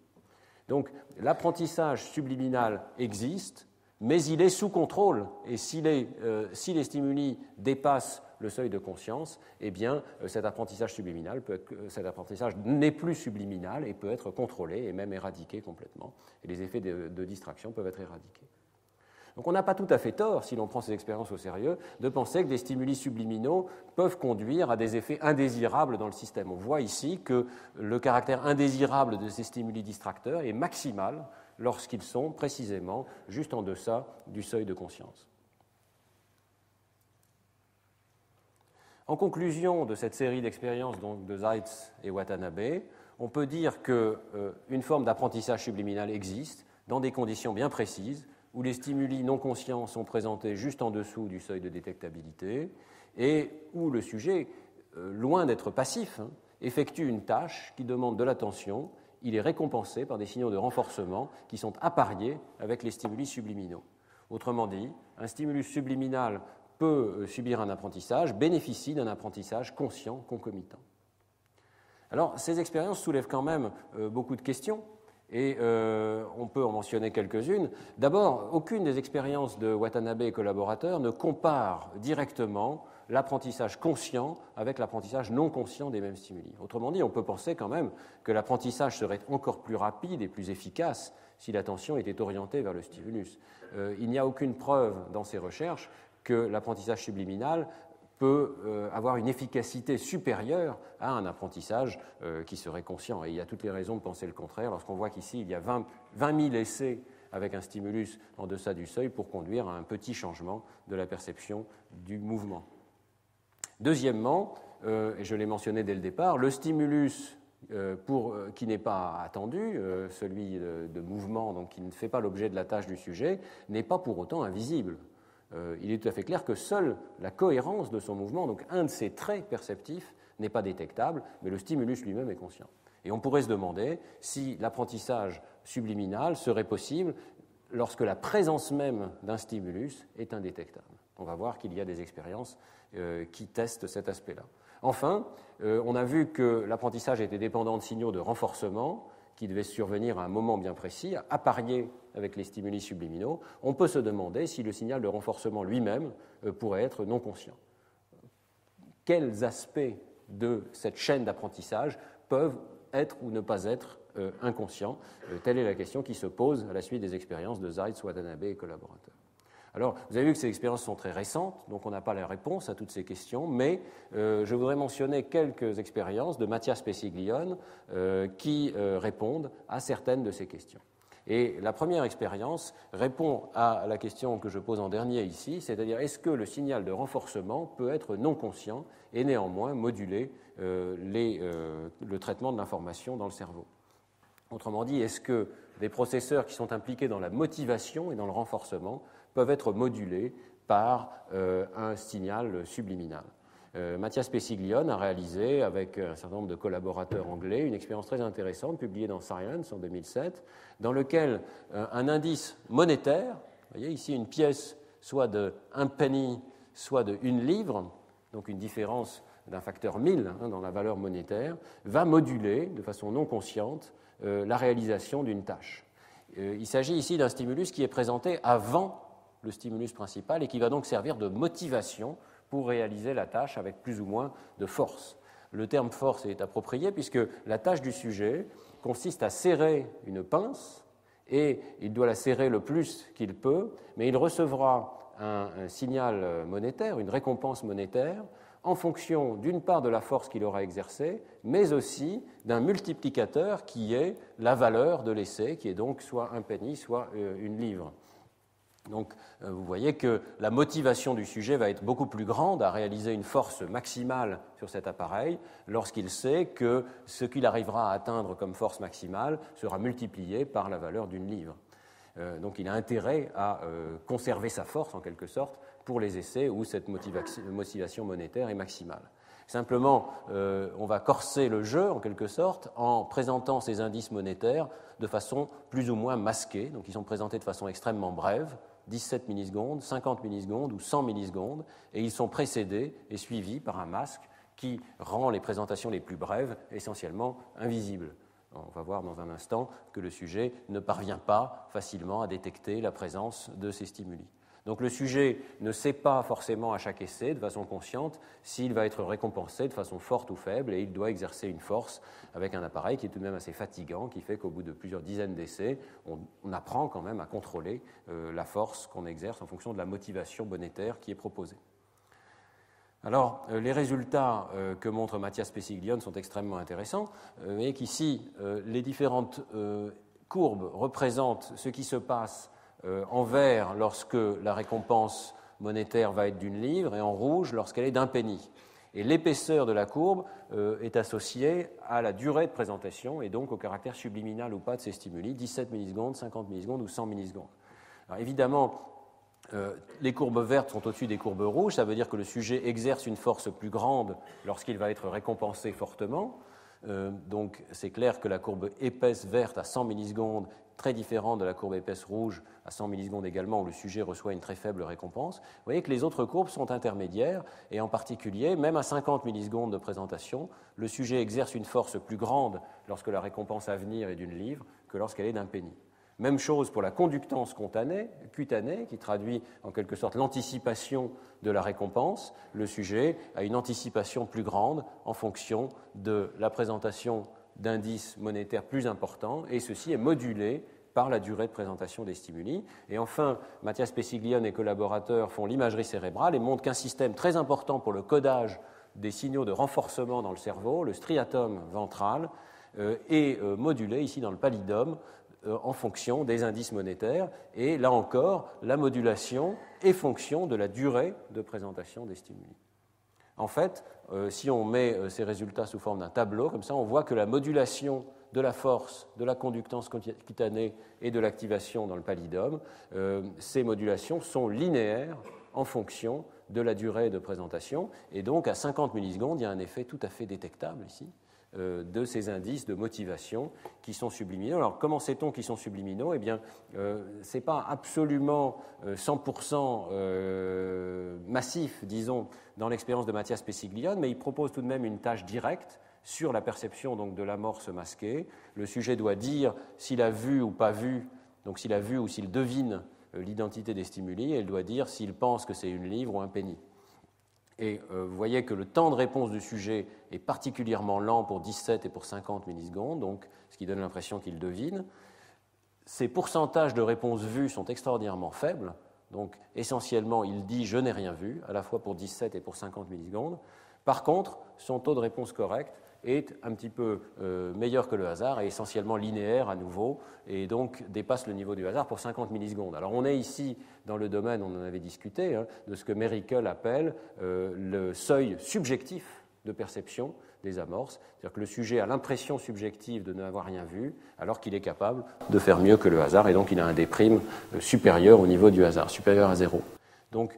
Donc l'apprentissage subliminal existe, mais il est sous contrôle, et si les stimuli dépassent le seuil de conscience, eh bien, cet apprentissage subliminal, cet apprentissage n'est plus subliminal et peut être contrôlé et même éradiqué complètement. Et les effets de distraction peuvent être éradiqués. Donc on n'a pas tout à fait tort, si l'on prend ces expériences au sérieux, de penser que des stimuli subliminaux peuvent conduire à des effets indésirables dans le système. On voit ici que le caractère indésirable de ces stimuli distracteurs est maximal lorsqu'ils sont précisément juste en deçà du seuil de conscience. En conclusion de cette série d'expériences donc, de Zeitz et Watanabe, on peut dire qu'une forme d'apprentissage subliminal existe dans des conditions bien précises où les stimuli non conscients sont présentés juste en dessous du seuil de détectabilité et où le sujet, loin d'être passif, effectue une tâche qui demande de l'attention. Il est récompensé par des signaux de renforcement qui sont appariés avec les stimuli subliminaux. Autrement dit, un stimulus subliminal peut subir un apprentissage, bénéficie d'un apprentissage conscient concomitant. Alors, ces expériences soulèvent quand même beaucoup de questions, et on peut en mentionner quelques-unes. D'abord, aucune des expériences de Watanabe et collaborateurs ne compare directement l'apprentissage conscient avec l'apprentissage non conscient des mêmes stimuli. Autrement dit, on peut penser quand même que l'apprentissage serait encore plus rapide et plus efficace si l'attention était orientée vers le stimulus. Il n'y a aucune preuve dans ces recherches que l'apprentissage subliminal peut avoir une efficacité supérieure à un apprentissage qui serait conscient. Et il y a toutes les raisons de penser le contraire lorsqu'on voit qu'ici, il y a 20 000 essais avec un stimulus en deçà du seuil pour conduire à un petit changement de la perception du mouvement. Deuxièmement, et je l'ai mentionné dès le départ, le stimulus qui n'est pas attendu, celui de mouvement, donc qui ne fait pas l'objet de la tâche du sujet, n'est pas pour autant invisible. Il est tout à fait clair que seule la cohérence de son mouvement, donc un de ses traits perceptifs, n'est pas détectable, mais le stimulus lui-même est conscient. Et on pourrait se demander si l'apprentissage subliminal serait possible lorsque la présence même d'un stimulus est indétectable. On va voir qu'il y a des expériences qui testent cet aspect-là. Enfin, on a vu que l'apprentissage était dépendant de signaux de renforcement qui devaient survenir à un moment bien précis, à parier avec les stimuli subliminaux. On peut se demander si le signal de renforcement lui-même pourrait être non conscient. Quels aspects de cette chaîne d'apprentissage peuvent être ou ne pas être inconscients? Telle est la question qui se pose à la suite des expériences de Zeitz, Watanabe et collaborateurs. Alors, vous avez vu que ces expériences sont très récentes, donc on n'a pas la réponse à toutes ces questions, mais je voudrais mentionner quelques expériences de Mathias Pesiglione qui répondent à certaines de ces questions. Et la première expérience répond à la question que je pose en dernier ici, c'est-à-dire est-ce que le signal de renforcement peut être non conscient et néanmoins moduler le traitement de l'information dans le cerveau? Autrement dit, est-ce que des processeurs qui sont impliqués dans la motivation et dans le renforcement peuvent être modulés par un signal subliminal? Mathias Pesiglione a réalisé, avec un certain nombre de collaborateurs anglais, une expérience très intéressante publiée dans Science en 2007, dans lequel un indice monétaire, vous voyez ici une pièce soit de 1 penny, soit de 1 livre, donc une différence d'un facteur 1000 dans la valeur monétaire, va moduler de façon non consciente la réalisation d'une tâche. Il s'agit ici d'un stimulus qui est présenté avant le stimulus principal et qui va donc servir de motivation pour réaliser la tâche avec plus ou moins de force. Le terme force est approprié puisque la tâche du sujet consiste à serrer une pince et il doit la serrer le plus qu'il peut, mais il recevra un signal monétaire, une récompense monétaire, en fonction d'une part de la force qu'il aura exercée, mais aussi d'un multiplicateur qui est la valeur de l'essai, qui est donc soit 1 penny, soit 1 livre. Donc, vous voyez que la motivation du sujet va être beaucoup plus grande à réaliser une force maximale sur cet appareil lorsqu'il sait que ce qu'il arrivera à atteindre comme force maximale sera multiplié par la valeur d'1 livre. Donc, il a intérêt à conserver sa force, en quelque sorte, pour les essais où cette motivation monétaire est maximale. Simplement, on va corser le jeu, en quelque sorte, en présentant ces indices monétaires de façon plus ou moins masquée. Donc, ils sont présentés de façon extrêmement brève, 17 millisecondes, 50 millisecondes ou 100 millisecondes, et ils sont précédés et suivis par un masque qui rend les présentations les plus brèves essentiellement invisibles. On va voir dans un instant que le sujet ne parvient pas facilement à détecter la présence de ces stimuli. Donc le sujet ne sait pas forcément à chaque essai, de façon consciente, s'il va être récompensé de façon forte ou faible, et il doit exercer une force avec un appareil qui est tout de même assez fatigant, qui fait qu'au bout de plusieurs dizaines d'essais, on apprend quand même à contrôler la force qu'on exerce en fonction de la motivation monétaire qui est proposée. Alors, les résultats que montre Mathias Pesiglione sont extrêmement intéressants. Vous voyez qu'ici, les différentes courbes représentent ce qui se passe en vert lorsque la récompense monétaire va être d'1 livre et en rouge lorsqu'elle est d'1 penny. Et l'épaisseur de la courbe est associée à la durée de présentation et donc au caractère subliminal ou pas de ces stimuli, 17 millisecondes, 50 millisecondes ou 100 millisecondes. Alors évidemment, les courbes vertes sont au-dessus des courbes rouges, ça veut dire que le sujet exerce une force plus grande lorsqu'il va être récompensé fortement. Donc c'est clair que la courbe épaisse verte à 100 millisecondes, très différente de la courbe épaisse rouge à 100 millisecondes également, où le sujet reçoit une très faible récompense. Vous voyez que les autres courbes sont intermédiaires, et en particulier, même à 50 millisecondes de présentation, le sujet exerce une force plus grande lorsque la récompense à venir est d'1 livre que lorsqu'elle est d'1 penny. Même chose pour la conductance cutanée, qui traduit en quelque sorte l'anticipation de la récompense. Le sujet a une anticipation plus grande en fonction de la présentation d'indices monétaires plus importants, et ceci est modulé par la durée de présentation des stimuli. Et enfin, Mathias Pesiglione et collaborateurs font l'imagerie cérébrale et montrent qu'un système très important pour le codage des signaux de renforcement dans le cerveau, le striatum ventral, est modulé ici dans le pallidum en fonction des indices monétaires. Et là encore, la modulation est fonction de la durée de présentation des stimuli. En fait, si on met ces résultats sous forme d'un tableau, comme ça, on voit que la modulation de la force, de la conductance cutanée et de l'activation dans le pallidum, ces modulations sont linéaires en fonction de la durée de présentation. Et donc, à 50 millisecondes, il y a un effet tout à fait détectable ici de ces indices de motivation qui sont subliminaux. Alors, comment sait-on qu'ils sont subliminaux? Eh bien, ce n'est pas absolument 100% massif, disons, dans l'expérience de Mathias Pesiglione, mais il propose tout de même une tâche directe sur la perception donc, de l'amorce masquée. Le sujet doit dire s'il a vu ou pas vu, donc s'il a vu ou s'il devine l'identité des stimuli, et il doit dire s'il pense que c'est une livre ou un penny. Et vous voyez que le temps de réponse du sujet est particulièrement lent pour 17 et pour 50 millisecondes, donc, ce qui donne l'impression qu'il devine. Ces pourcentages de réponses vues sont extraordinairement faibles, donc essentiellement il dit « je n'ai rien vu », à la fois pour 17 et pour 50 millisecondes. Par contre, son taux de réponse correct est un petit peu meilleur que le hasard et essentiellement linéaire à nouveau, et donc dépasse le niveau du hasard pour 50 millisecondes. Alors on est ici dans le domaine, on en avait discuté, de ce que Merrickle appelle le seuil subjectif de perception des amorces, c'est-à-dire que le sujet a l'impression subjective de n'avoir rien vu, alors qu'il est capable de faire mieux que le hasard, et donc il a un déprime supérieur au niveau du hasard, supérieur à 0. Donc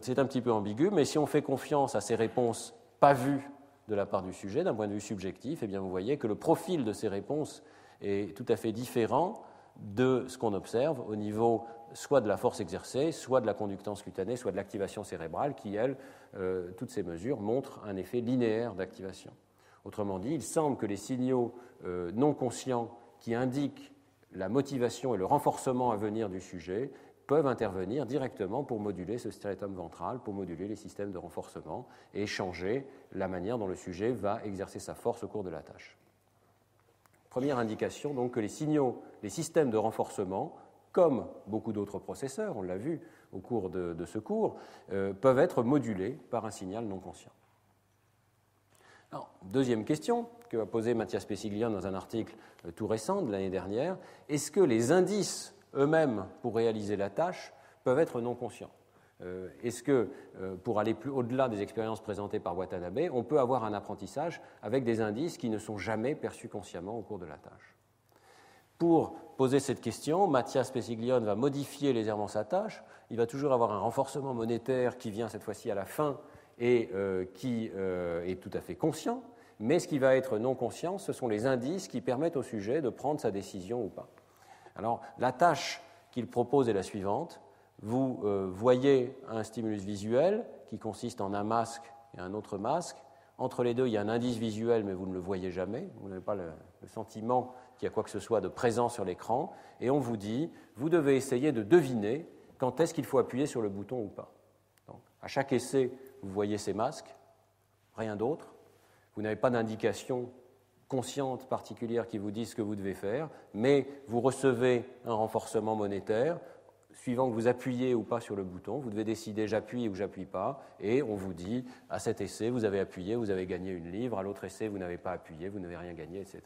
c'est un petit peu ambigu, mais si on fait confiance à ces réponses pas vues de la part du sujet, d'un point de vue subjectif, eh bien vous voyez que le profil de ces réponses est tout à fait différent de ce qu'on observe au niveau soit de la force exercée, soit de la conductance cutanée, soit de l'activation cérébrale, qui, elles, toutes ces mesures montrent un effet linéaire d'activation. Autrement dit, il semble que les signaux non conscients qui indiquent la motivation et le renforcement à venir du sujet peuvent intervenir directement pour moduler ce striatum ventral, pour moduler les systèmes de renforcement et changer la manière dont le sujet va exercer sa force au cours de la tâche. Première indication, donc, que les signaux, les systèmes de renforcement, comme beaucoup d'autres processeurs, on l'a vu au cours de ce cours, peuvent être modulés par un signal non conscient. Alors, deuxième question que a posée Mathias Pesiglione dans un article tout récent de l'année dernière, est-ce que les indices eux-mêmes pour réaliser la tâche peuvent être non conscients? Est-ce que, pour aller plus au-delà des expériences présentées par Watanabe, on peut avoir un apprentissage avec des indices qui ne sont jamais perçus consciemment au cours de la tâche? Pour poser cette question, Mathias Pesiglione va modifier légèrement sa tâche. Il va toujours avoir un renforcement monétaire qui vient cette fois-ci à la fin et qui est tout à fait conscient, mais ce qui va être non conscient, ce sont les indices qui permettent au sujet de prendre sa décision ou pas. Alors, la tâche qu'il propose est la suivante. Vous voyez un stimulus visuel qui consiste en un masque et un autre masque. Entre les deux, il y a un indice visuel, mais vous ne le voyez jamais. Vous n'avez pas le sentiment qu'il y a quoi que ce soit de présent sur l'écran. Et on vous dit, vous devez essayer de deviner quand est-ce qu'il faut appuyer sur le bouton ou pas. Donc, à chaque essai, vous voyez ces masques, rien d'autre. Vous n'avez pas d'indication consciente particulière qui vous dit ce que vous devez faire, mais vous recevez un renforcement monétaire. Suivant que vous appuyez ou pas sur le bouton, vous devez décider j'appuie ou j'appuie pas, et on vous dit à cet essai vous avez appuyé, vous avez gagné une livre, à l'autre essai vous n'avez pas appuyé, vous n'avez rien gagné, etc.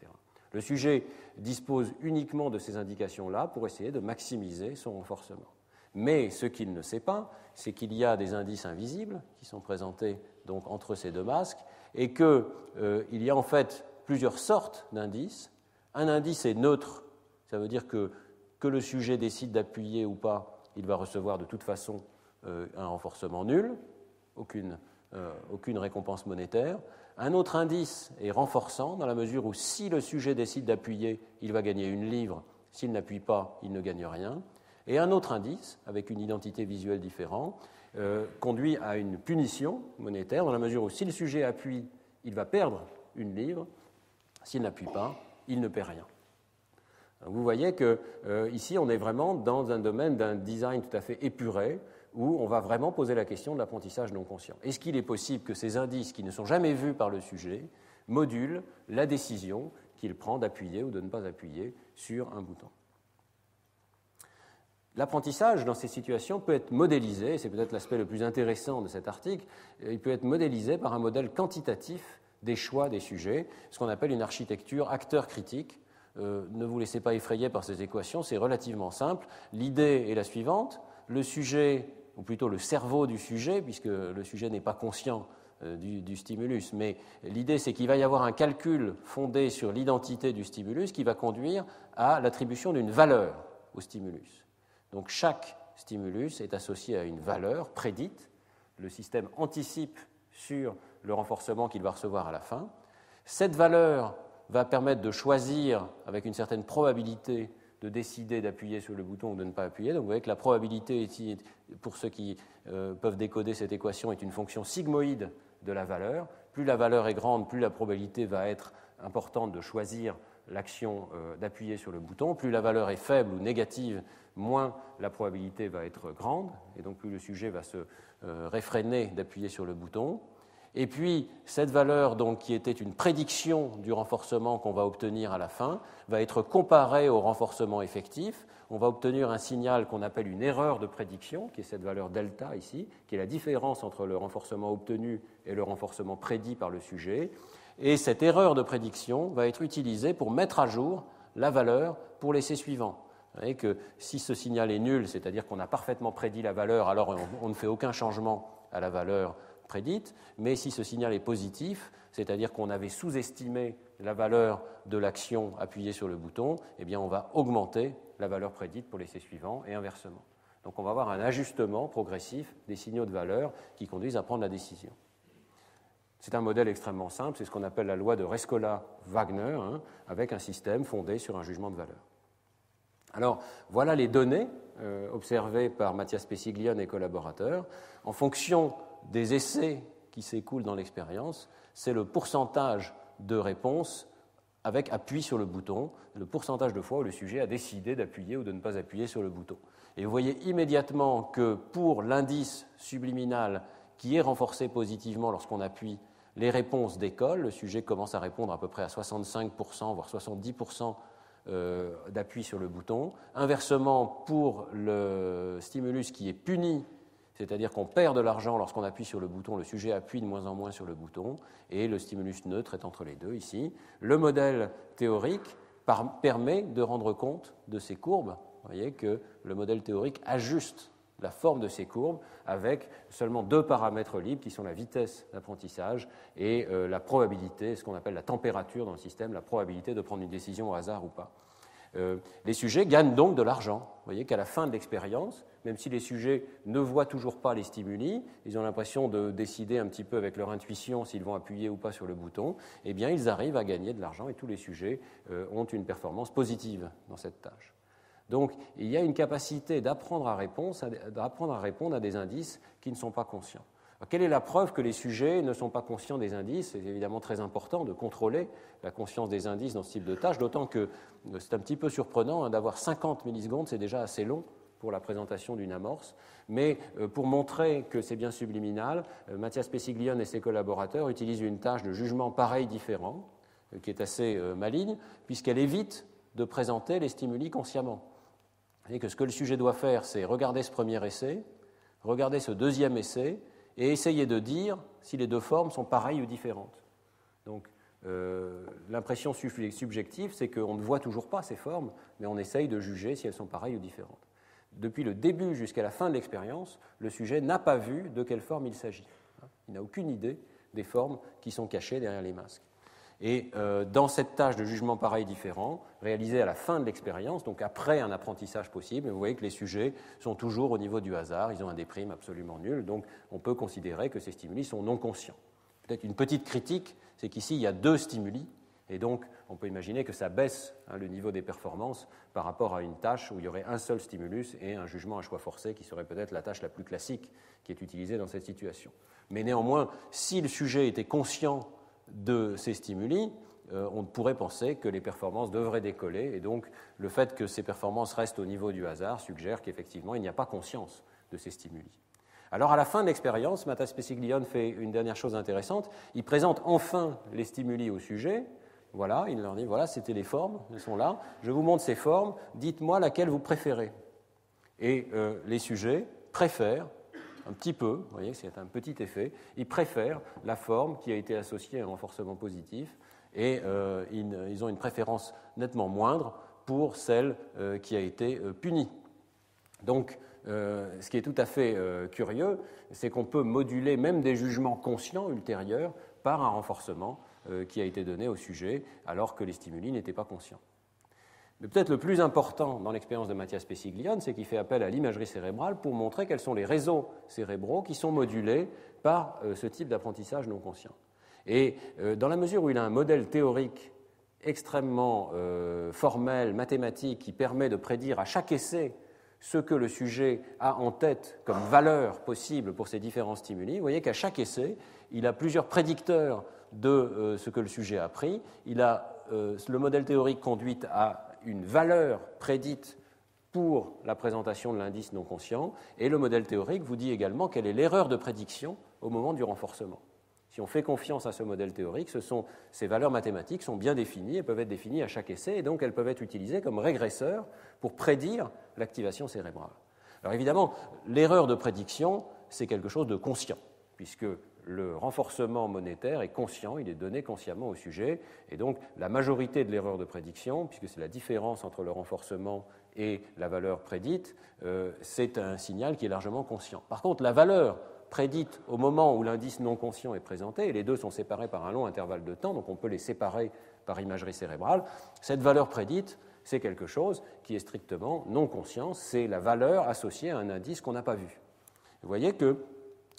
Le sujet dispose uniquement de ces indications-là pour essayer de maximiser son renforcement. Mais ce qu'il ne sait pas, c'est qu'il y a des indices invisibles qui sont présentés donc entre ces deux masques, et qu'il y a en fait plusieurs sortes d'indices. Un indice est neutre, ça veut dire que le sujet décide d'appuyer ou pas, il va recevoir de toute façon un renforcement nul, aucune récompense monétaire. Un autre indice est renforçant, dans la mesure où si le sujet décide d'appuyer, il va gagner une livre, s'il n'appuie pas, il ne gagne rien. Et un autre indice, avec une identité visuelle différente, conduit à une punition monétaire, dans la mesure où si le sujet appuie, il va perdre une livre, s'il n'appuie pas, il ne perd rien. Vous voyez qu'ici, on est vraiment dans un domaine d'un design tout à fait épuré, où on va vraiment poser la question de l'apprentissage non conscient. Est-ce qu'il est possible que ces indices, qui ne sont jamais vus par le sujet, modulent la décision qu'il prend d'appuyer ou de ne pas appuyer sur un bouton? L'apprentissage, dans ces situations, peut être modélisé, c'est peut-être l'aspect le plus intéressant de cet article, il peut être modélisé par un modèle quantitatif des choix des sujets, ce qu'on appelle une architecture acteur critique. Ne vous laissez pas effrayer par ces équations, c'est relativement simple. L'idée est la suivante, le sujet, ou plutôt le cerveau du sujet, puisque le sujet n'est pas conscient du stimulus, mais l'idée c'est qu'il va y avoir un calcul fondé sur l'identité du stimulus qui va conduire à l'attribution d'une valeur au stimulus. Donc chaque stimulus est associé à une valeur prédite. Le système anticipe sur le renforcement qu'il va recevoir à la fin. Cette valeur va permettre de choisir avec une certaine probabilité de décider d'appuyer sur le bouton ou de ne pas appuyer. Donc vous voyez que la probabilité, ici, pour ceux qui peuvent décoder cette équation, est une fonction sigmoïde de la valeur. Plus la valeur est grande, plus la probabilité va être importante de choisir l'action d'appuyer sur le bouton. Plus la valeur est faible ou négative, moins la probabilité va être grande, et donc plus le sujet va se réfréner d'appuyer sur le bouton. Et puis, cette valeur, donc, qui était une prédiction du renforcement qu'on va obtenir à la fin, va être comparée au renforcement effectif. On va obtenir un signal qu'on appelle une erreur de prédiction, qui est cette valeur delta ici, qui est la différence entre le renforcement obtenu et le renforcement prédit par le sujet. Et cette erreur de prédiction va être utilisée pour mettre à jour la valeur pour l'essai suivant. Vous voyez que si ce signal est nul, c'est-à-dire qu'on a parfaitement prédit la valeur, alors on ne fait aucun changement à la valeur prédite, mais si ce signal est positif, c'est-à-dire qu'on avait sous-estimé la valeur de l'action appuyée sur le bouton, eh bien on va augmenter la valeur prédite pour l'essai suivant et inversement. Donc on va avoir un ajustement progressif des signaux de valeur qui conduisent à prendre la décision. C'est un modèle extrêmement simple, c'est ce qu'on appelle la loi de Rescola-Wagner, avec un système fondé sur un jugement de valeur. Alors, voilà les données observées par Mathias Pesiglione et collaborateurs. En fonction des essais qui s'écoulent dans l'expérience, c'est le pourcentage de réponses avec appui sur le bouton, le pourcentage de fois où le sujet a décidé d'appuyer ou de ne pas appuyer sur le bouton. Et vous voyez immédiatement que pour l'indice subliminal qui est renforcé positivement lorsqu'on appuie, les réponses décollent. Le sujet commence à répondre à peu près à 65%, voire 70% d'appui sur le bouton. Inversement, pour le stimulus qui est puni, c'est-à-dire qu'on perd de l'argent lorsqu'on appuie sur le bouton, le sujet appuie de moins en moins sur le bouton, et le stimulus neutre est entre les deux ici. Le modèle théorique permet de rendre compte de ces courbes. Vous voyez que le modèle théorique ajuste la forme de ces courbes avec seulement deux paramètres libres qui sont la vitesse d'apprentissage et la probabilité, ce qu'on appelle la température dans le système, la probabilité de prendre une décision au hasard ou pas. Les sujets gagnent donc de l'argent. Vous voyez qu'à la fin de l'expérience, même si les sujets ne voient toujours pas les stimuli, ils ont l'impression de décider un petit peu avec leur intuition s'ils vont appuyer ou pas sur le bouton, eh bien ils arrivent à gagner de l'argent et tous les sujets ont une performance positive dans cette tâche. Donc, il y a une capacité d'apprendre à répondre à des indices qui ne sont pas conscients. Alors, quelle est la preuve que les sujets ne sont pas conscients des indices? C'est évidemment très important de contrôler la conscience des indices dans ce type de tâche, d'autant que c'est un petit peu surprenant d'avoir 50 millisecondes, c'est déjà assez long pour la présentation d'une amorce. Mais pour montrer que c'est bien subliminal, Mathias Pesiglione et ses collaborateurs utilisent une tâche de jugement pareil différent, qui est assez maligne, puisqu'elle évite de présenter les stimuli consciemment. Et que ce que le sujet doit faire, c'est regarder ce premier essai, regarder ce deuxième essai, et essayer de dire si les deux formes sont pareilles ou différentes. Donc, l'impression subjective, c'est qu'on ne voit toujours pas ces formes, mais on essaye de juger si elles sont pareilles ou différentes. Depuis le début jusqu'à la fin de l'expérience, le sujet n'a pas vu de quelle forme il s'agit. Il n'a aucune idée des formes qui sont cachées derrière les masques. Et dans cette tâche de jugement pareil différent, réalisée à la fin de l'expérience, donc après un apprentissage possible, vous voyez que les sujets sont toujours au niveau du hasard, ils ont un déprime absolument nul, donc on peut considérer que ces stimuli sont non conscients. Peut-être une petite critique, c'est qu'ici il y a deux stimuli, et donc on peut imaginer que ça baisse le niveau des performances par rapport à une tâche où il y aurait un seul stimulus et un jugement à choix forcé qui serait peut-être la tâche la plus classique qui est utilisée dans cette situation. Mais néanmoins, si le sujet était conscient de ces stimuli, on pourrait penser que les performances devraient décoller, et donc le fait que ces performances restent au niveau du hasard suggère qu'effectivement il n'y a pas conscience de ces stimuli. Alors à la fin de l'expérience, Mathias Pesiglione fait une dernière chose intéressante, il présente enfin les stimuli au sujet, voilà, il leur dit voilà, c'était les formes, elles sont là, je vous montre ces formes, dites-moi laquelle vous préférez. Et les sujets préfèrent, un petit peu, vous voyez, c'est un petit effet, ils préfèrent la forme qui a été associée à un renforcement positif et ils ont une préférence nettement moindre pour celle qui a été punie. Donc, ce qui est tout à fait curieux, c'est qu'on peut moduler même des jugements conscients ultérieurs par un renforcement qui a été donné au sujet alors que les stimuli n'étaient pas conscients. Mais peut-être le plus important dans l'expérience de Mathias Pesiglione, c'est qu'il fait appel à l'imagerie cérébrale pour montrer quels sont les réseaux cérébraux qui sont modulés par ce type d'apprentissage non conscient. Et dans la mesure où il a un modèle théorique extrêmement formel, mathématique, qui permet de prédire à chaque essai ce que le sujet a en tête comme valeur possible pour ces différents stimuli, vous voyez qu'à chaque essai, il a plusieurs prédicteurs de ce que le sujet a appris. Le modèle théorique conduit à une valeur prédite pour la présentation de l'indice non conscient, et le modèle théorique vous dit également quelle est l'erreur de prédiction au moment du renforcement. Si on fait confiance à ce modèle théorique, ces valeurs mathématiques sont bien définies et peuvent être définies à chaque essai, et donc elles peuvent être utilisées comme régresseurs pour prédire l'activation cérébrale. Alors évidemment, l'erreur de prédiction, c'est quelque chose de conscient, puisque le renforcement monétaire est conscient, il est donné consciemment au sujet, et donc la majorité de l'erreur de prédiction, puisque c'est la différence entre le renforcement et la valeur prédite, c'est un signal qui est largement conscient. Par contre, la valeur prédite au moment où l'indice non conscient est présenté, et les deux sont séparés par un long intervalle de temps, donc on peut les séparer par imagerie cérébrale, cette valeur prédite, c'est quelque chose qui est strictement non conscient, c'est la valeur associée à un indice qu'on n'a pas vu. Vous voyez que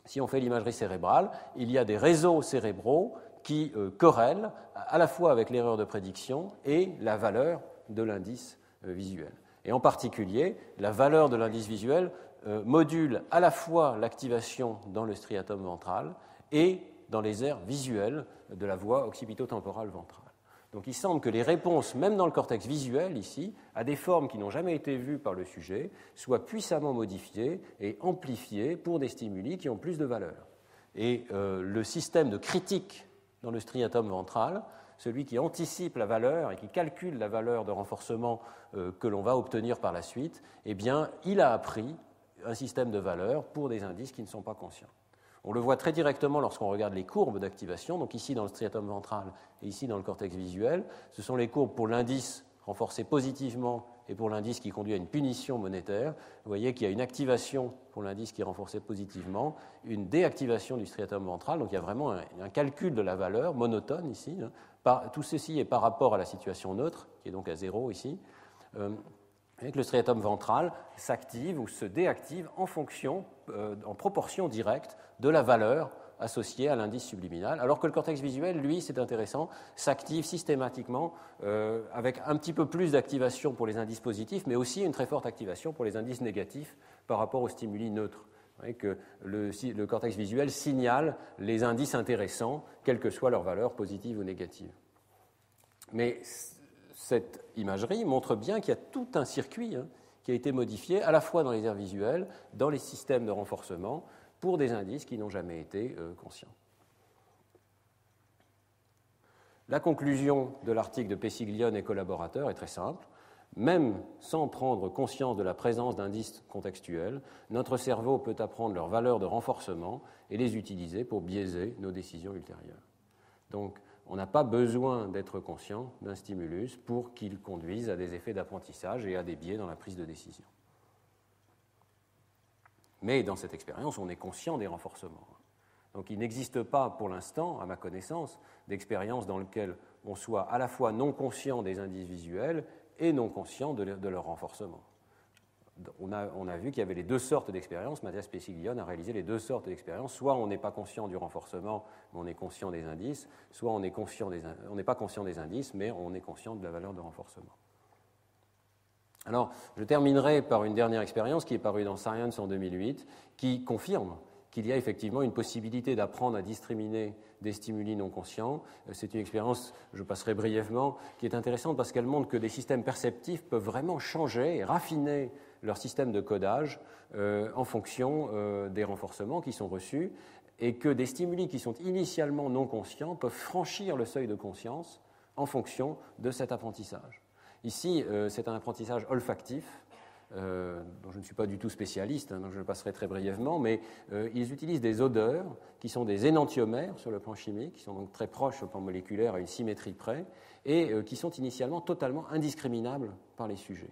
si on fait l'imagerie cérébrale, il y a des réseaux cérébraux qui corrèlent à la fois avec l'erreur de prédiction et la valeur de l'indice visuel. Et en particulier, la valeur de l'indice visuel module à la fois l'activation dans le striatum ventral et dans les aires visuelles de la voie occipito-temporale ventrale. Donc il semble que les réponses, même dans le cortex visuel ici, à des formes qui n'ont jamais été vues par le sujet, soient puissamment modifiées et amplifiées pour des stimuli qui ont plus de valeur. Et le système de critique dans le striatum ventral, celui qui anticipe la valeur et qui calcule la valeur de renforcement que l'on va obtenir par la suite, eh bien, il a appris un système de valeurs pour des indices qui ne sont pas conscients. On le voit très directement lorsqu'on regarde les courbes d'activation, donc ici dans le striatum ventral et ici dans le cortex visuel. Ce sont les courbes pour l'indice renforcé positivement et pour l'indice qui conduit à une punition monétaire. Vous voyez qu'il y a une activation pour l'indice qui est renforcé positivement, une déactivation du striatum ventral, donc il y a vraiment un calcul de la valeur monotone ici. Tout ceci est par rapport à la situation neutre, qui est donc à 0 ici. Et que le striatum ventral s'active ou se déactive en fonction, en proportion directe de la valeur associée à l'indice subliminal, alors que le cortex visuel, lui, c'est intéressant, s'active systématiquement avec un petit peu plus d'activation pour les indices positifs, mais aussi une très forte activation pour les indices négatifs par rapport aux stimuli neutres. Vous voyez que le cortex visuel signale les indices intéressants, quelle que soit leur valeur positive ou négative. Mais cette imagerie montre bien qu'il y a tout un circuit qui a été modifié à la fois dans les aires visuelles, dans les systèmes de renforcement, pour des indices qui n'ont jamais été conscients. La conclusion de l'article de Pesiglione et collaborateurs est très simple. Même sans prendre conscience de la présence d'indices contextuels, notre cerveau peut apprendre leurs valeurs de renforcement et les utiliser pour biaiser nos décisions ultérieures. Donc, on n'a pas besoin d'être conscient d'un stimulus pour qu'il conduise à des effets d'apprentissage et à des biais dans la prise de décision. Mais dans cette expérience, on est conscient des renforcements. Donc il n'existe pas pour l'instant, à ma connaissance, d'expérience dans laquelle on soit à la fois non conscient des indices visuels et non conscient de leur renforcement. On a vu qu'il y avait les deux sortes d'expériences. Mathias Pesiglione a réalisé les deux sortes d'expériences. Soit on n'est pas conscient du renforcement, mais on est conscient des indices, soit on n'est pas conscient des indices, mais on est conscient de la valeur de renforcement. Alors, je terminerai par une dernière expérience qui est parue dans Science en 2008, qui confirme qu'il y a effectivement une possibilité d'apprendre à discriminer des stimuli non conscients. C'est une expérience, je passerai brièvement, qui est intéressante parce qu'elle montre que des systèmes perceptifs peuvent vraiment changer et raffiner leur système de codage en fonction des renforcements qui sont reçus et que des stimuli qui sont initialement non conscients peuvent franchir le seuil de conscience en fonction de cet apprentissage. Ici, c'est un apprentissage olfactif dont je ne suis pas du tout spécialiste, donc je le passerai très brièvement, mais ils utilisent des odeurs qui sont des énantiomères sur le plan chimique, qui sont donc très proches au plan moléculaire à une symétrie près, et qui sont initialement totalement indiscriminables par les sujets.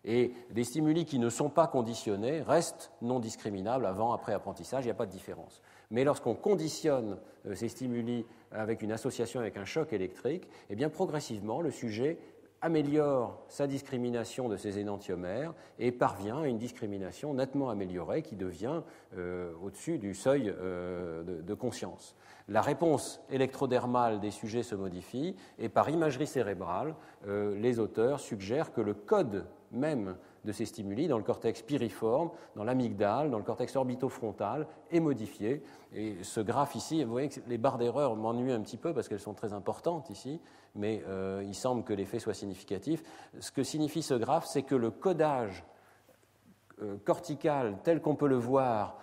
Et des stimuli qui ne sont pas conditionnés restent non discriminables avant, après apprentissage, il n'y a pas de différence. Mais lorsqu'on conditionne ces stimuli avec une association avec un choc électrique, eh bien progressivement le sujet améliore sa discrimination de ces énantiomères et parvient à une discrimination nettement améliorée qui devient au-dessus du seuil de conscience. La réponse électrodermale des sujets se modifie et par imagerie cérébrale, les auteurs suggèrent que le code même de ces stimuli dans le cortex piriforme, dans l'amygdale, dans le cortex orbitofrontal est modifié. Et ce graphe ici, vous voyez que les barres d'erreur m'ennuient un petit peu parce qu'elles sont très importantes ici, mais il semble que l'effet soit significatif. Ce que signifie ce graphe, c'est que le codage cortical tel qu'on peut le voir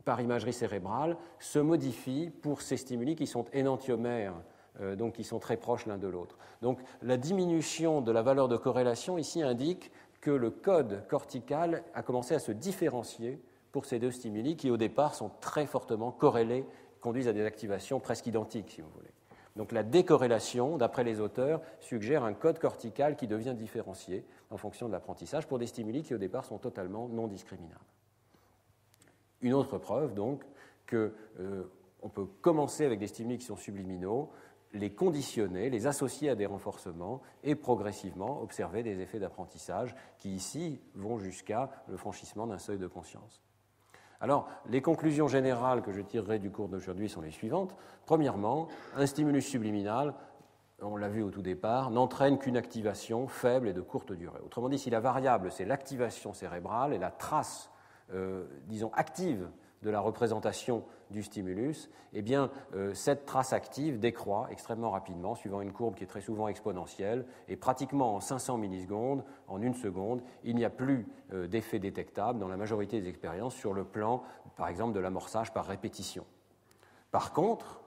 par imagerie cérébrale se modifie pour ces stimuli qui sont énantiomères, donc qui sont très proches l'un de l'autre. Donc la diminution de la valeur de corrélation ici indique que le code cortical a commencé à se différencier pour ces deux stimuli qui au départ sont très fortement corrélés, conduisent à des activations presque identiques si vous voulez. Donc la décorrélation, d'après les auteurs, suggère un code cortical qui devient différencié en fonction de l'apprentissage pour des stimuli qui au départ sont totalement non discriminables. Une autre preuve donc qu'on peut commencer avec des stimuli qui sont subliminaux, les conditionner, les associer à des renforcements et progressivement observer des effets d'apprentissage qui ici vont jusqu'à le franchissement d'un seuil de conscience. Alors, les conclusions générales que je tirerai du cours d'aujourd'hui sont les suivantes. Premièrement, un stimulus subliminal, on l'a vu au tout départ, n'entraîne qu'une activation faible et de courte durée. Autrement dit, si la variable c'est l'activation cérébrale et la trace, disons, active de la représentation du stimulus, eh bien, cette trace active décroît extrêmement rapidement, suivant une courbe qui est très souvent exponentielle, et pratiquement en 500 millisecondes, en une seconde, il n'y a plus d'effet détectable dans la majorité des expériences sur le plan, par exemple, de l'amorçage par répétition. Par contre,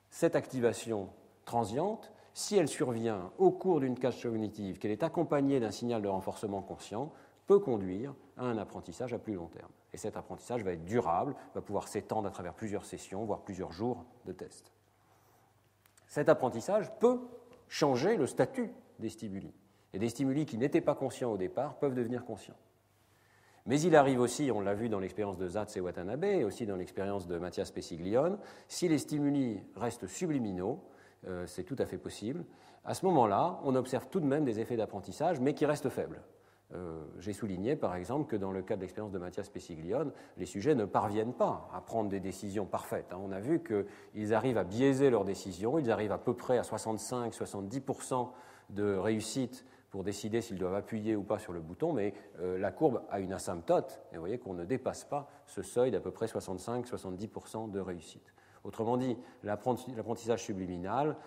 cette activation transiente, si elle survient au cours d'une cache cognitive, qu'elle est accompagnée d'un signal de renforcement conscient, peut conduire à un apprentissage à plus long terme. Et cet apprentissage va être durable, va pouvoir s'étendre à travers plusieurs sessions, voire plusieurs jours de test. Cet apprentissage peut changer le statut des stimuli. Et des stimuli qui n'étaient pas conscients au départ peuvent devenir conscients. Mais il arrive aussi, on l'a vu dans l'expérience de Zatz et Watanabe, et aussi dans l'expérience de Mathias Pesiglione, si les stimuli restent subliminaux, c'est tout à fait possible, à ce moment-là, on observe tout de même des effets d'apprentissage, mais qui restent faibles. J'ai souligné, par exemple, que dans le cas de l'expérience de Mathias Pesiglione, les sujets ne parviennent pas à prendre des décisions parfaites. On a vu qu'ils arrivent à biaiser leurs décisions, ils arrivent à peu près à 65-70% de réussite pour décider s'ils doivent appuyer ou pas sur le bouton, mais la courbe a une asymptote, et vous voyez qu'on ne dépasse pas ce seuil d'à peu près 65-70% de réussite. Autrement dit, l'apprentissage subliminal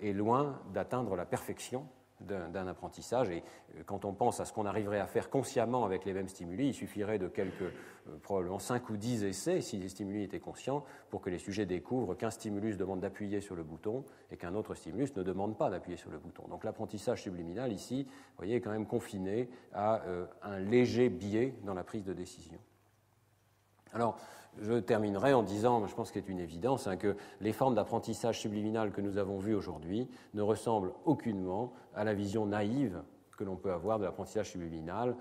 est loin d'atteindre la perfection d'un apprentissage, et quand on pense à ce qu'on arriverait à faire consciemment avec les mêmes stimuli, il suffirait de probablement 5 ou 10 essais, si les stimuli étaient conscients, pour que les sujets découvrent qu'un stimulus demande d'appuyer sur le bouton et qu'un autre stimulus ne demande pas d'appuyer sur le bouton. Donc l'apprentissage subliminal ici, vous voyez, est quand même confiné à un léger biais dans la prise de décision. Alors, je terminerai en disant, je pense que c'est une évidence, que les formes d'apprentissage subliminal que nous avons vues aujourd'hui ne ressemblent aucunement à la vision naïve que l'on peut avoir de l'apprentissage subliminal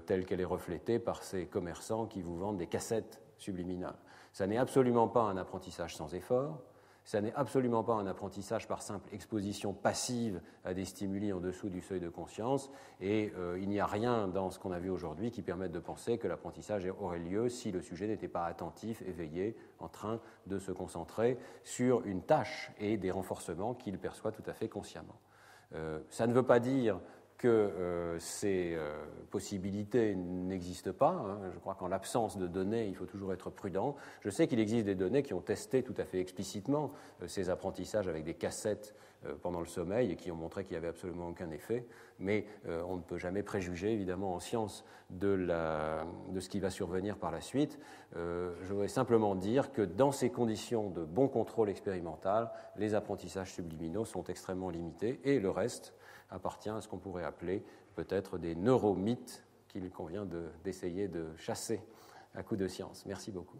telle qu'elle est reflétée par ces commerçants qui vous vendent des cassettes subliminales. Ça n'est absolument pas un apprentissage sans effort. Ça n'est absolument pas un apprentissage par simple exposition passive à des stimuli en dessous du seuil de conscience, et il n'y a rien dans ce qu'on a vu aujourd'hui qui permette de penser que l'apprentissage aurait lieu si le sujet n'était pas attentif, éveillé, en train de se concentrer sur une tâche et des renforcements qu'il perçoit tout à fait consciemment. Ça ne veut pas dire que ces possibilités n'existent pas. Je crois qu'en l'absence de données, il faut toujours être prudent. Je sais qu'il existe des données qui ont testé tout à fait explicitement ces apprentissages avec des cassettes pendant le sommeil et qui ont montré qu'il n'y avait absolument aucun effet, mais on ne peut jamais préjuger, évidemment, en science de ce qui va survenir par la suite. Je voudrais simplement dire que dans ces conditions de bon contrôle expérimental, les apprentissages subliminaux sont extrêmement limités et le reste appartient à ce qu'on pourrait appeler peut-être des neuromythes qu'il convient d'essayer de chasser à coup de science. Merci beaucoup.